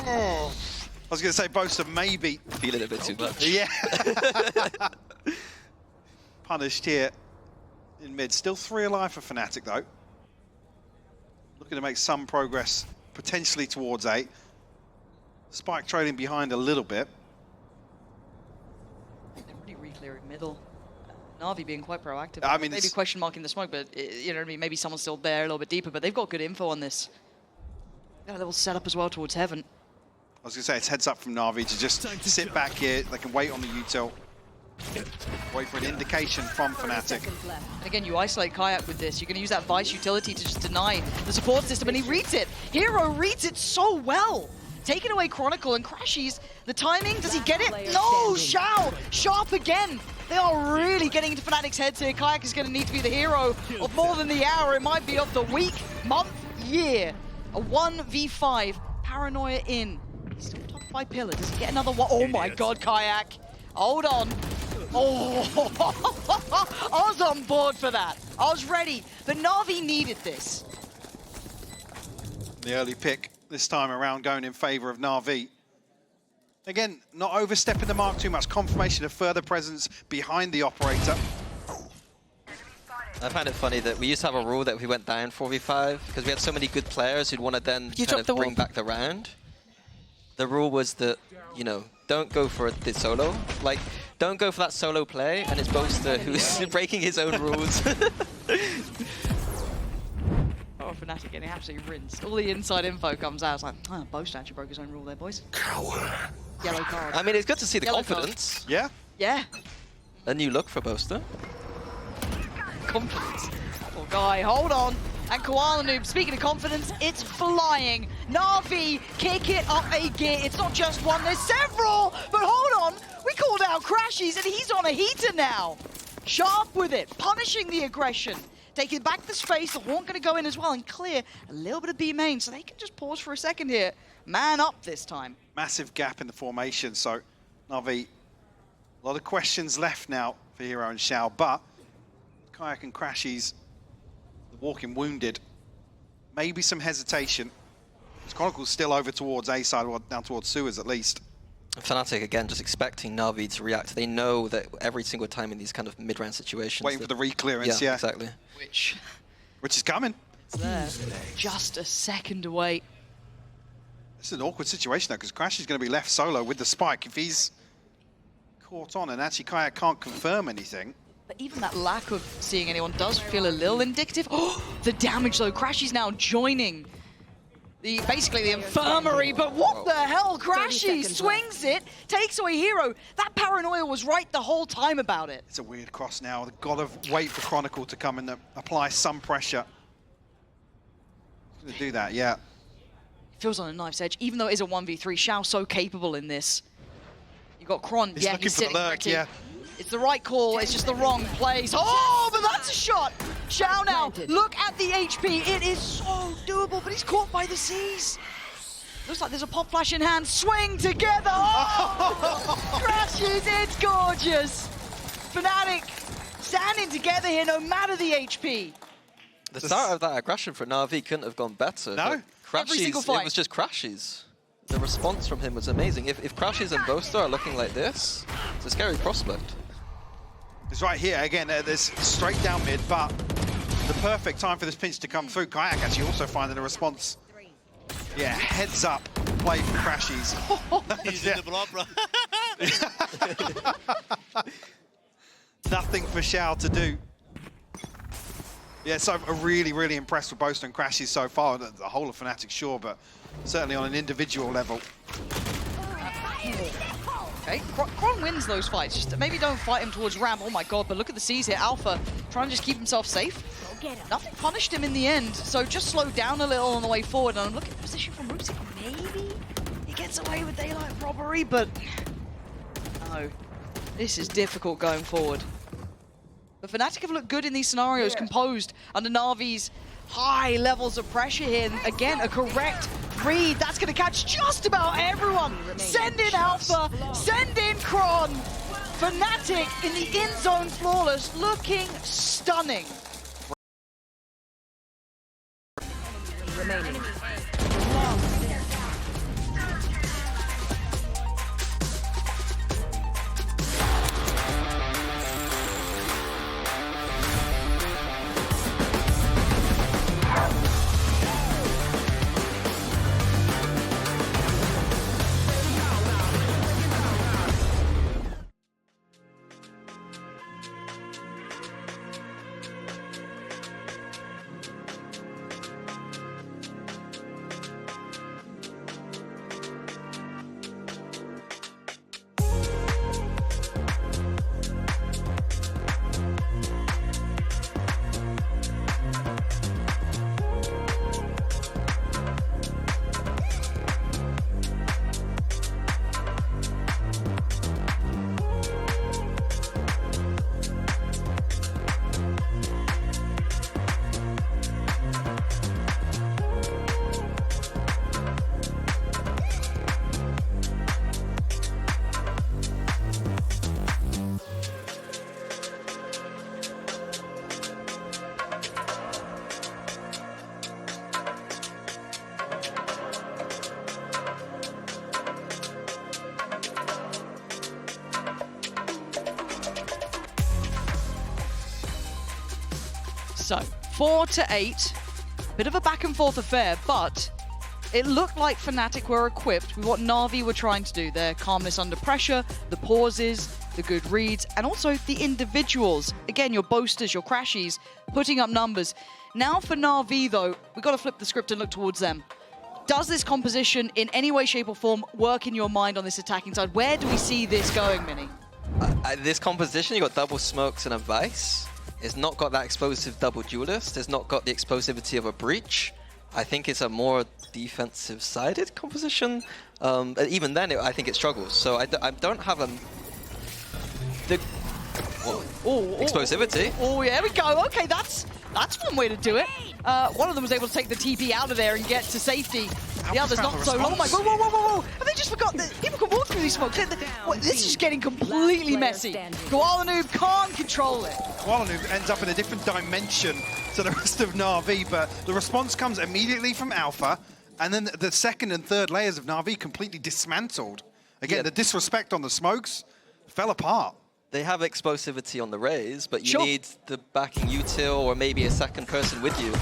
Oh. I was going to say Boaster maybe. Feeling a bit too much. Yeah. Punished here in mid. Still 3 alive for Fnatic though. Looking to make some progress potentially towards 8. Spike trailing behind a little bit. They're really re-clearing middle. Na'Vi being quite proactive. I mean, maybe question marking the smoke, but you know what I mean? Maybe someone's still there a little bit deeper, but they've got good info on this. Got a little setup as well towards Heaven. I was going to say it's heads up from Navi to just sit back here. They can wait on the util. Wait for an indication from Fnatic. And again, you isolate Kayak with this. You're going to use that Vice utility to just deny the support system, and he reads it. Hero reads it so well. Taking away Chronicle and Crashies. The timing, does he get it? No, Xiao, sharp again. They are really getting into Fnatic's heads here. Kayak is going to need to be the hero of more than the hour. It might be of the week, month, year. A 1v5, paranoia in. He's still top by pillar. Does he get another one? Oh my God, Kayak. Hold on. Oh, I was on board for that. I was ready. The Na'Vi needed this. The early pick this time around going in favor of NAVI. Again, not overstepping the mark too much. Confirmation of further presence behind the operator. I find it funny that we used to have a rule that if we went down 4v5, because we had so many good players who'd want to then kind of bring back the round. The rule was that, you know, don't go for the solo. Like, don't go for that solo play, and it's Boaster who's breaking his own rules. Oh, Fnatic getting absolutely rinsed. All the inside info comes out. It's like, oh, Boaster actually broke his own rule there, boys. Coward. Yellow card. I mean, it's good to see the Yellow confidence. Card. Yeah. Yeah. A new look for Boaster. Confidence. Poor guy, hold on. And Koala Noob, speaking of confidence, it's flying. Na'Vi, kick it up a gear. It's not just one, there's several. But hold on, we called out Crashies and he's on a heater now. Sharp with it, punishing the aggression. Taking back the space, the Horn gonna go in as well and clear a little bit of B main, so they can just pause for a second here. Man up this time. Massive gap in the formation, so Na'Vi, a lot of questions left now for Hero and Xiao, but Kayak and Crashies, the walking wounded, maybe some hesitation. Chronicle's still over towards A side, or down towards sewers at least. Fnatic, again, just expecting Na'Vi to react. They know that every single time in these kind of mid-round situations... Waiting for the re-clearance, yeah. Exactly. Which is coming. It's there. Just a second away. This is an awkward situation, though, because Crash is going to be left solo with the spike. If he's caught on and actually Kayak can't confirm anything... But even that lack of seeing anyone does feel a little indicative. Oh, the damage, though. Crash is now joining basically the infirmary, but what the hell? Crashy swings it, takes away Hero. That paranoia was right the whole time about it. It's a weird cross now. They've got to wait for Chronicle to come and apply some pressure. He's going to do that, yeah. It feels on a knife's edge, even though it is a 1v3. Xiao so capable in this. You got Kron, He's looking for the lurk, yeah. It's the right call, it's just the wrong place. Oh, but that's a shot! Xiao now, look at the HP. It is so doable, but he's caught by the C's. Looks like there's a pop flash in hand. Swing together! Oh! Crashes, it's gorgeous! Fnatic standing together here no matter the HP. The start of that aggression for Na'Vi couldn't have gone better. No? Every single fight. It was just Crashies. The response from him was amazing. If Crashies and Boaster are looking like this, it's a scary prospect. It's right here, again, there's straight down mid, but the perfect time for this pinch to come through. Kayak actually also finding a response. Yeah, heads up play from Crashies. He's in the block, bro. Nothing for Xiao to do. Yeah, so I'm really, really impressed with Boaster and Crashies so far. The whole of Fnatic, sure, but certainly on an individual level. Okay, Kron wins those fights. Just maybe don't fight him towards ramp. Oh my god, but look at the C's here. Alpha trying to just keep himself safe. Nothing punished him in the end, so just slow down a little on the way forward. And look at the position from Roopsy. Maybe he gets away with daylight robbery, but no. This is difficult going forward. But Fnatic have looked good in these scenarios, composed under Na'Vi's high levels of pressure here. And again, a correct read. That's going to catch just about everyone. Send in Alpha, send in Kron. Fnatic in the in-zone flawless, looking stunning. Remaining. So, 4-8. Bit of a back and forth affair, but it looked like Fnatic were equipped with what NAVI were trying to do. Their calmness under pressure, the pauses, the good reads, and also the individuals. Again, your boasters, your crashies, putting up numbers. Now for NAVI, though, we've got to flip the script and look towards them. Does this composition in any way, shape, or form work in your mind on this attacking side? Where do we see this going, Mini? This composition, you got double smokes and a Vice. It's not got that explosive double duelist. It's not got the explosivity of a breach. I think it's a more defensive-sided composition. Even then, I think it struggles. So I don't have explosivity. Oh, yeah, there we go. Okay, that's one way to do it. One of them was able to take the TP out of there and get to safety. The other's not so long. Oh my God, whoa. Have they just forgot that people can walk through these smokes? This is getting completely messy. Koala Noob can't control it. Koala Noob ends up in a different dimension to the rest of Na'Vi, but the response comes immediately from Alpha, and then the second and third layers of Na'Vi completely dismantled. Again, the disrespect on the smokes fell apart. They have explosivity on the Rays, but you need the backing util or maybe a second person with you.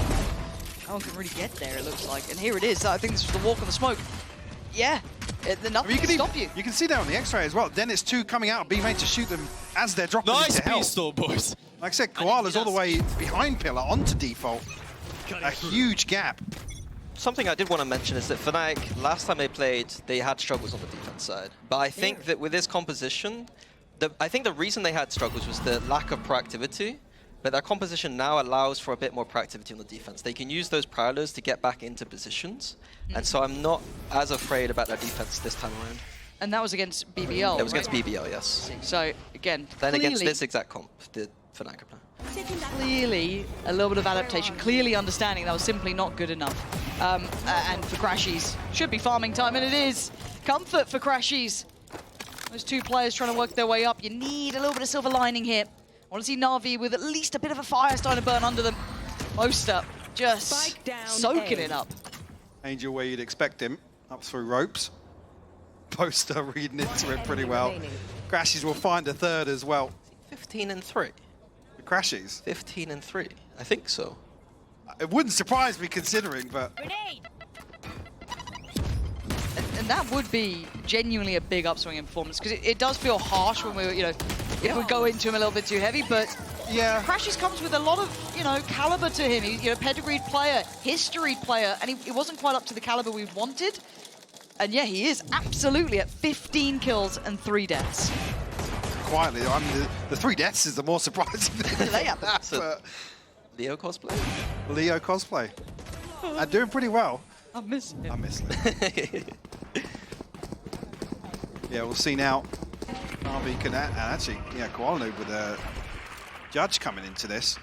No one can really get there, it looks like. And here it is. I think this was the walk on the smoke. Yeah, nothing can stop you. You can see that on the X-ray as well. Then it's two coming out of B main to shoot them as they're dropping into hell. Nice pistol, boys. Like I said, Koala's all the way behind Pillar onto default. A huge gap. Something I did want to mention is that Fnatic, last time they played, they had struggles on the defense side. But I think that with this composition, I think the reason they had struggles was the lack of proactivity. But their composition now allows for a bit more proactivity on the defense. They can use those prowlers to get back into positions. And so I'm not as afraid about their defense this time around. And that was against BBL, It was against BBL, yes. So, again, Then against this exact comp, the Fnatic player. Clearly, a little bit of adaptation. Clearly understanding that was simply not good enough. And for Crashies, should be farming time, and it is. Comfort for Crashies. Those two players trying to work their way up. You need a little bit of silver lining here. I want to see Na'Vi with at least a bit of a fire starting to burn under them. Boaster just soaking it up. Angel where you'd expect him, up through ropes. Boaster reading into it pretty well. Crashies will find a third as well. 15-3. The Crashies? 15-3, I think so. It wouldn't surprise me considering, but... And that would be genuinely a big upswing in performance, because it does feel harsh when we, if we go into him a little bit too heavy, but yeah, Crashies comes with a lot of, caliber to him. He's, pedigreed player, historied player, and he wasn't quite up to the caliber we wanted. And yeah, he is absolutely at 15 kills and 3 deaths. Quietly, the 3 deaths is the more surprising thing to lay at that. Leo cosplay? Leo cosplay. Doing pretty well. I miss him. I miss him. Yeah, we'll see now. Na'Vi can actually, Koala Noob with a judge coming into this.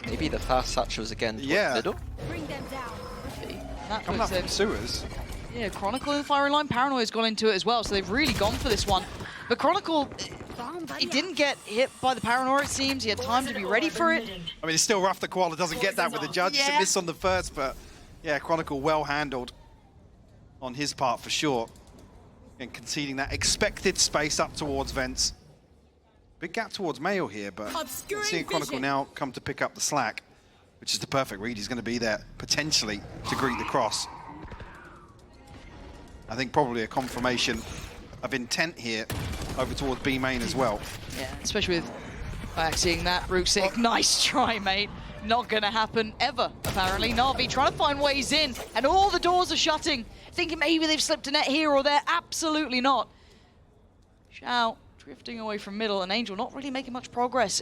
Maybe the fast satchels again. Yeah. Middle. Bring them down. Coming up from sewers. Yeah, Chronicle in the firing line. Paranoid's gone into it as well, so they've really gone for this one. But Chronicle, he didn't get hit by the Paranoid, it seems. He had time to be ready for it. I mean, it's still rough that Koala doesn't get that with the judge. It's a miss on the first, but yeah, Chronicle well handled on his part for sure. And conceding that expected space up towards Vents. Big gap towards Mayo here, but seeing Chronicle now come to pick up the slack, which is the perfect read. He's going to be there potentially to greet the cross. I think probably a confirmation of intent here over towards B main as well. Yeah, especially with seeing that Rooksick. Nice try, mate. Not going to happen ever, apparently. Na'Vi trying to find ways in, and all the doors are shutting. Thinking maybe they've slipped a net here or there. Absolutely not. Xiao drifting away from middle, and Angel not really making much progress.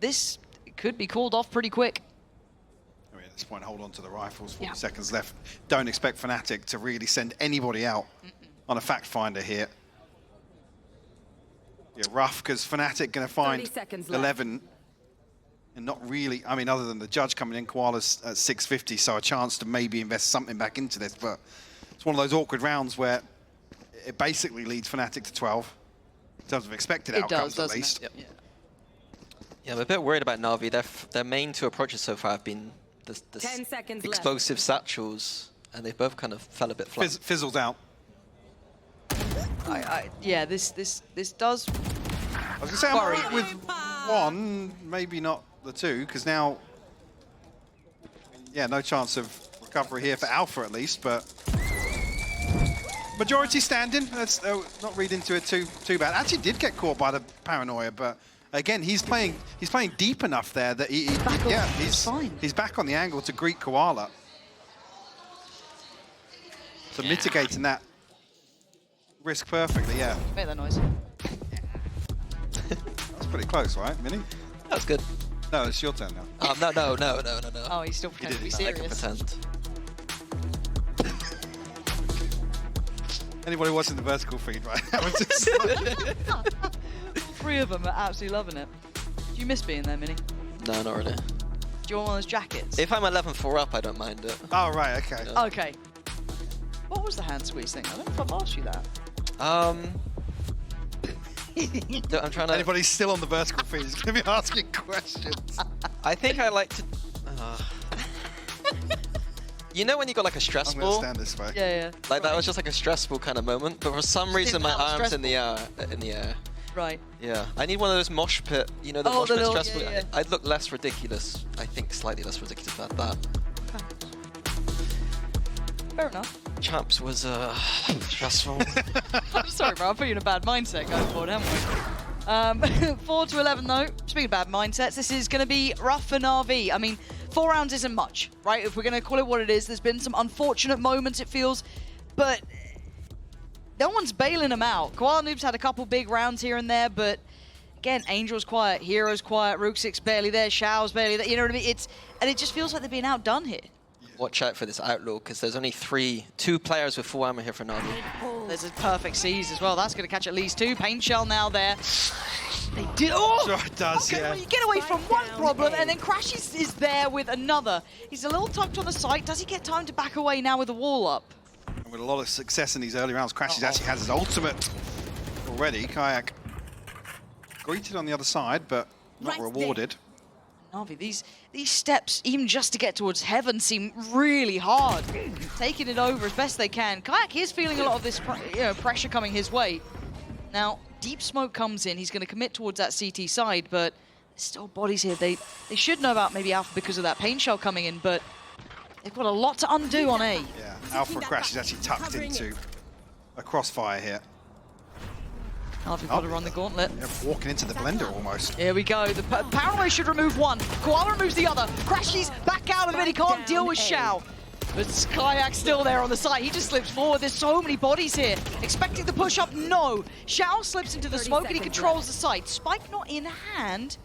This could be called off pretty quick. I mean, at this point, hold on to the rifles. 40 seconds left. Don't expect Fnatic to really send anybody out on a fact finder here. Yeah, rough, because Fnatic going to find 11. And not really, I mean, other than the judge coming in, Koala's at 650, so a chance to maybe invest something back into this. But it's one of those awkward rounds where it basically leads Fnatic to 12 in terms of expected outcomes, at least. Yep. Yeah, I'm a bit worried about Na'Vi. Their main 2 approaches so far have been the 10 seconds explosive satchels, and they both kind of fell a bit flat. Fizzles out. Yeah, this does. I was going to say, I'm worried with one, maybe not the two, because now, yeah, no chance of recovery here for Alpha at least, but majority standing. Let's not read into it too bad. Actually did get caught by the paranoia, but again, he's playing deep enough there that he's back on the angle to greet Koala. So mitigating that risk perfectly, yeah. Make that noise. That's pretty close, right, Minnie? That's good. No, it's your turn now. No. Oh, he's still pretending to be serious. Pretend. Anybody watching the vertical feed right now? Three of them are absolutely loving it. Do you miss being there, Minnie? No, not really. Do you want one of those jackets? If I'm 11-4 up, I don't mind it. Oh, right, okay. Yeah. Okay. What was the hand squeeze thing? I don't know if I've asked you that. I'm trying to... Anybody's still on the vertical feed is going to be asking questions. I think I like to... You know when you got like a stress I'm ball? going to stand this way. Yeah. Like that was just like a stressful kind of moment, but for some reason my arm's in the air. Right. Yeah. I need one of those mosh pit, you know, the mosh pit stress ball. yeah. I'd look less ridiculous. I think slightly less ridiculous about that. Fair enough. Champs was stressful. I'm sorry, bro. I put you in a bad mindset going forward, haven't we? 4 to 11, though. Speaking of bad mindsets, this is going to be rough for NAVI. I mean, 4 rounds isn't much, right? If we're going to call it what it is, there's been some unfortunate moments, it feels, but no one's bailing them out. Koala Noob's had a couple big rounds here and there, but again, Angel's quiet, Hero's quiet, Rooksik's barely there, Shao's barely there. You know what I mean? And it just feels like they're being outdone here. Watch out for this Outlaw, because there's only 2 players with full armor here for NAVI. There's a perfect seize as well. That's going to catch at least 2. Paint Shell now there. They did. Oh! Sure it does, okay, yeah. well, you get away from one problem, and then Crash is there with another. He's a little tucked on the side. Does he get time to back away now with the wall up? And with a lot of success in these early rounds, Crash actually has his ultimate already. Kayak greeted on the other side, but not rewarded. NAVI, these steps, even just to get towards heaven, seem really hard. Taking it over as best they can. Kayak is feeling a lot of this pressure coming his way. Now, deep smoke comes in. He's going to commit towards that CT side, but there's still bodies here. They should know about maybe Alpha because of that pain shell coming in, but they've got a lot to undo on A. Yeah, Alpha and Crash is actually tucked into a crossfire here. Alpha got to run the gauntlet. Yeah, walking into the blender almost. Here we go. The Paranoid should remove one. Koala removes the other. Crashes back out of the mid. He can't deal with Shao. But Kayak's still there on the side. He just slips forward. There's so many bodies here. Expecting the push up, no. Shao slips into the smoke and he controls the site. Spike not in hand.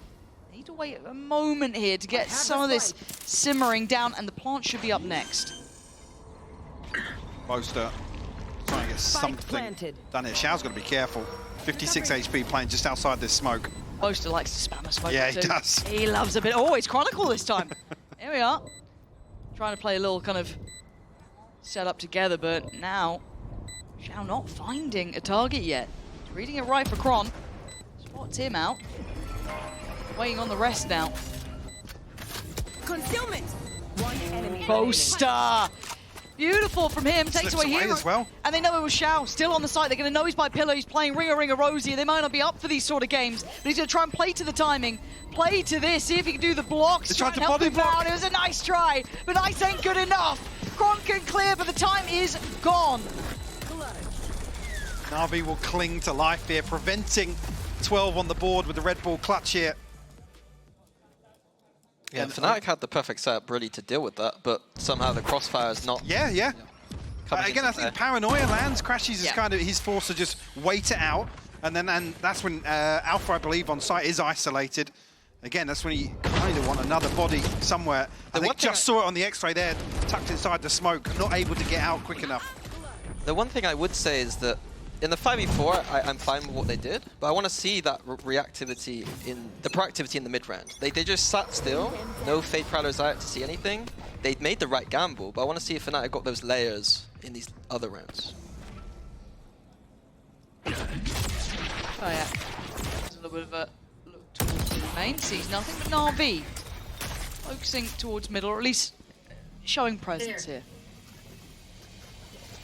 They need to wait a moment here to get some of this simmering down, and the plant should be up next. Boaster trying to get something done here. Shao's got to be careful. 56 HP playing just outside this smoke. Boaster likes to spam a smoke. Yeah, too. he does. He loves a bit. Oh, it's Chronicle this time. Here we are. Trying to play a little kind of setup together, but now Shao not finding a target yet. He's reading it right for Kron. Spots him out. Waiting on the rest now. Concealment. One enemy. Boaster. Beautiful from him. Takes away Hero. As well. And they know it was Shao. Still on the side. They're going to know he's by pillar. He's playing Ring a Rosie. They might not be up for these sort of games, but he's going to try and play to the timing. Play to this. See if he can do the blocks. They tried to help body him block. down. It was a nice try, but nice ain't good enough. Kron can clear, but the time is gone. NAVI will cling to life here, preventing 12 on the board with the Red Bull clutch here. Yeah, Fnatic had the perfect setup really to deal with that, but somehow the crossfire is not... Yeah. Again, I think there. Paranoia lands. Crashes is kind of he's forced to just wait it out, and that's when Alpha, I believe, on site is isolated. Again, that's when he kind of want another body somewhere. I think just saw it on the X-ray there, tucked inside the smoke, not able to get out quick enough. The one thing I would say is that in the 5v4, I'm fine with what they did, but I want to see that reactivity the proactivity in the mid round. They just sat still, no Fade Prowlers out to see anything. They made the right gamble, but I want to see if Fnatic got those layers in these other rounds. Oh yeah. There's a little bit of a look towards the main. Sees nothing but NAVI. Focusing towards middle, or at least showing presence here.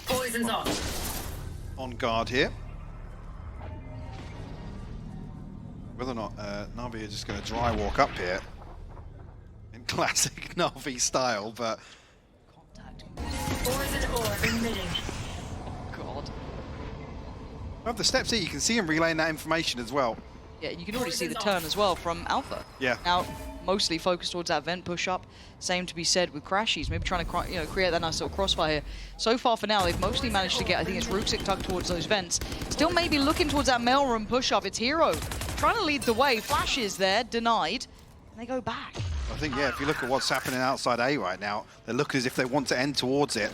Poison's off. On guard here. Whether or not NAVI are just going to dry walk up here. classic Navi style, but... God. Well, the steps here, you can see him relaying that information as well. Yeah, you can already see the turn as well from Alpha. Yeah. Now, mostly focused towards that vent push-up. Same to be said with Crashies, maybe trying to create that nice little crossfire here. So far for now, they've mostly managed to get, I think it's Rooksik tucked towards those vents. Still maybe looking towards that mailroom push-up. It's Hero trying to lead the way. Flashes there, denied, and they go back. I think, yeah, if you look at what's happening outside A right now, they look as if they want to end towards it.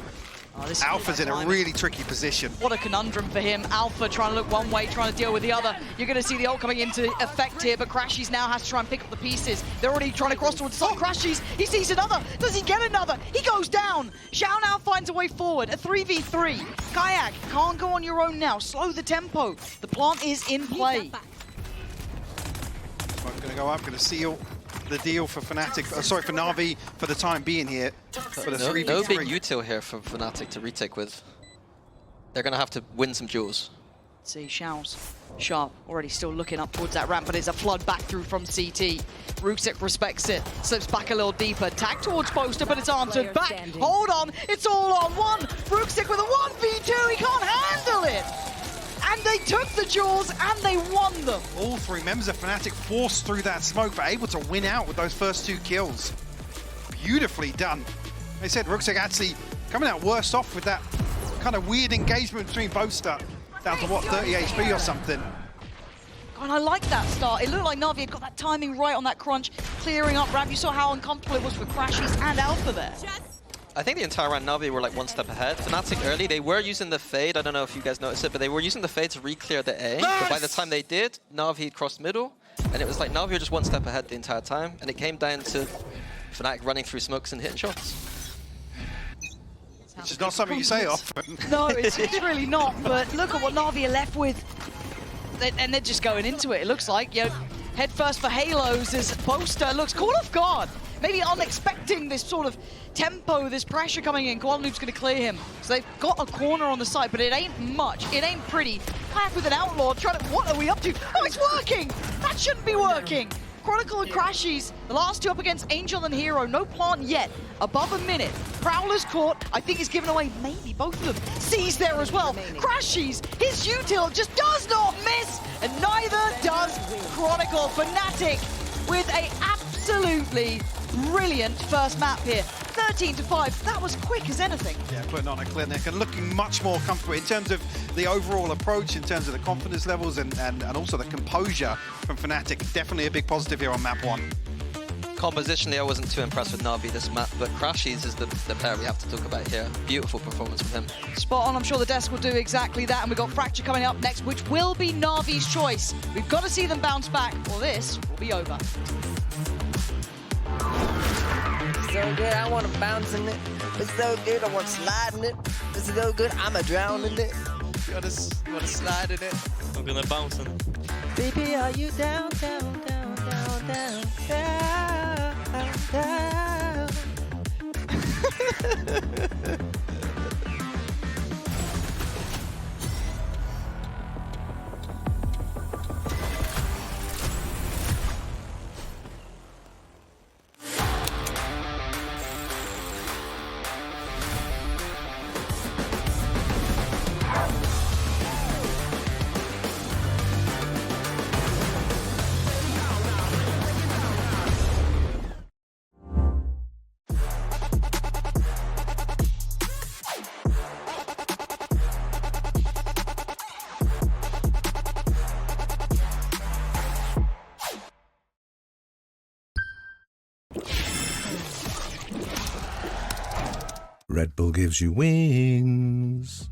Oh, this Alpha's in a really tricky position. What a conundrum for him. Alpha trying to look one way, trying to deal with the other. You're going to see the ult coming into effect here, but Crashies now has to try and pick up the pieces. They're already trying to cross towards Crashies. He sees another. Does he get another? He goes down. Xiao now finds a way forward. A 3v3. Kayak can't go on your own now. Slow the tempo. The plant is in play. Smoke going to go up, going to seal the deal for Fnatic, sorry, for Navi for the time being here. For the 3v3. No big util here for Fnatic to retake with. They're going to have to win some duels. Let's see, Xiao's sharp, already still looking up towards that ramp, but there's a flood back through from CT. Rooksik respects it, slips back a little deeper, tag towards Poster, but it's answered back. Hold on, it's all on one. Rooksik with a 1v2, he can't handle it. And they took the duels and they won them. All three members of Fnatic forced through that smoke, but able to win out with those first 2 kills. Beautifully done. They said Rooksik actually coming out worse off with that kind of weird engagement between Boaster. Down to what, 30 HP or something. God, I like that start. It looked like Navi had got that timing right on that crunch, clearing up ramp. You saw how uncomfortable it was for Crashies and Alpha there. I think the entire round Navi were like one step ahead. Fnatic early, they were using the fade. I don't know if you guys noticed it, but they were using the fade to re-clear the A. But by the time they did, Navi crossed middle, and it was like Navi were just one step ahead the entire time, and it came down to Fnatic running through smokes and hitting shots. Which is not something you say often. No, it's really not, but look at what Navi are left with. And they're just going into it, it looks like. You know, head first for Halos as Poster looks caught off guard. Maybe unexpecting this sort of tempo, this pressure coming in. Guadalupe's going to clear him. So they've got a corner on the side, but it ain't much. It ain't pretty. Back with an Outlaw trying to... What are we up to? Oh, it's working! That shouldn't be working! Chronicle and Crashies, the last 2 up against Angel and Hero. No plant yet. Above a minute. Prowler's caught. I think he's given away maybe both of them. C's there as well. Crashies, his util just does not miss, and neither does Chronicle. Fnatic with a absolutely brilliant first map here. 13-5, that was quick as anything. Yeah, putting on a clinic and looking much more comfortable in terms of the overall approach, in terms of the confidence levels and also the composure from Fnatic. Definitely a big positive here on map 1. Compositionally, I wasn't too impressed with Navi this map, but Crashies is the player we have to talk about here. Beautiful performance from him. Spot on, I'm sure the desk will do exactly that, and we've got Fracture coming up next, which will be Navi's choice. We've got to see them bounce back, or this will be over. So good, I want to bounce in it. It's so good, I want to slide in it. It's so good, I'm a drown in it. You wanna slide in it? I'm gonna bounce in it. Baby, are you down, down, down, down, down, down, down? Red Bull gives you wings.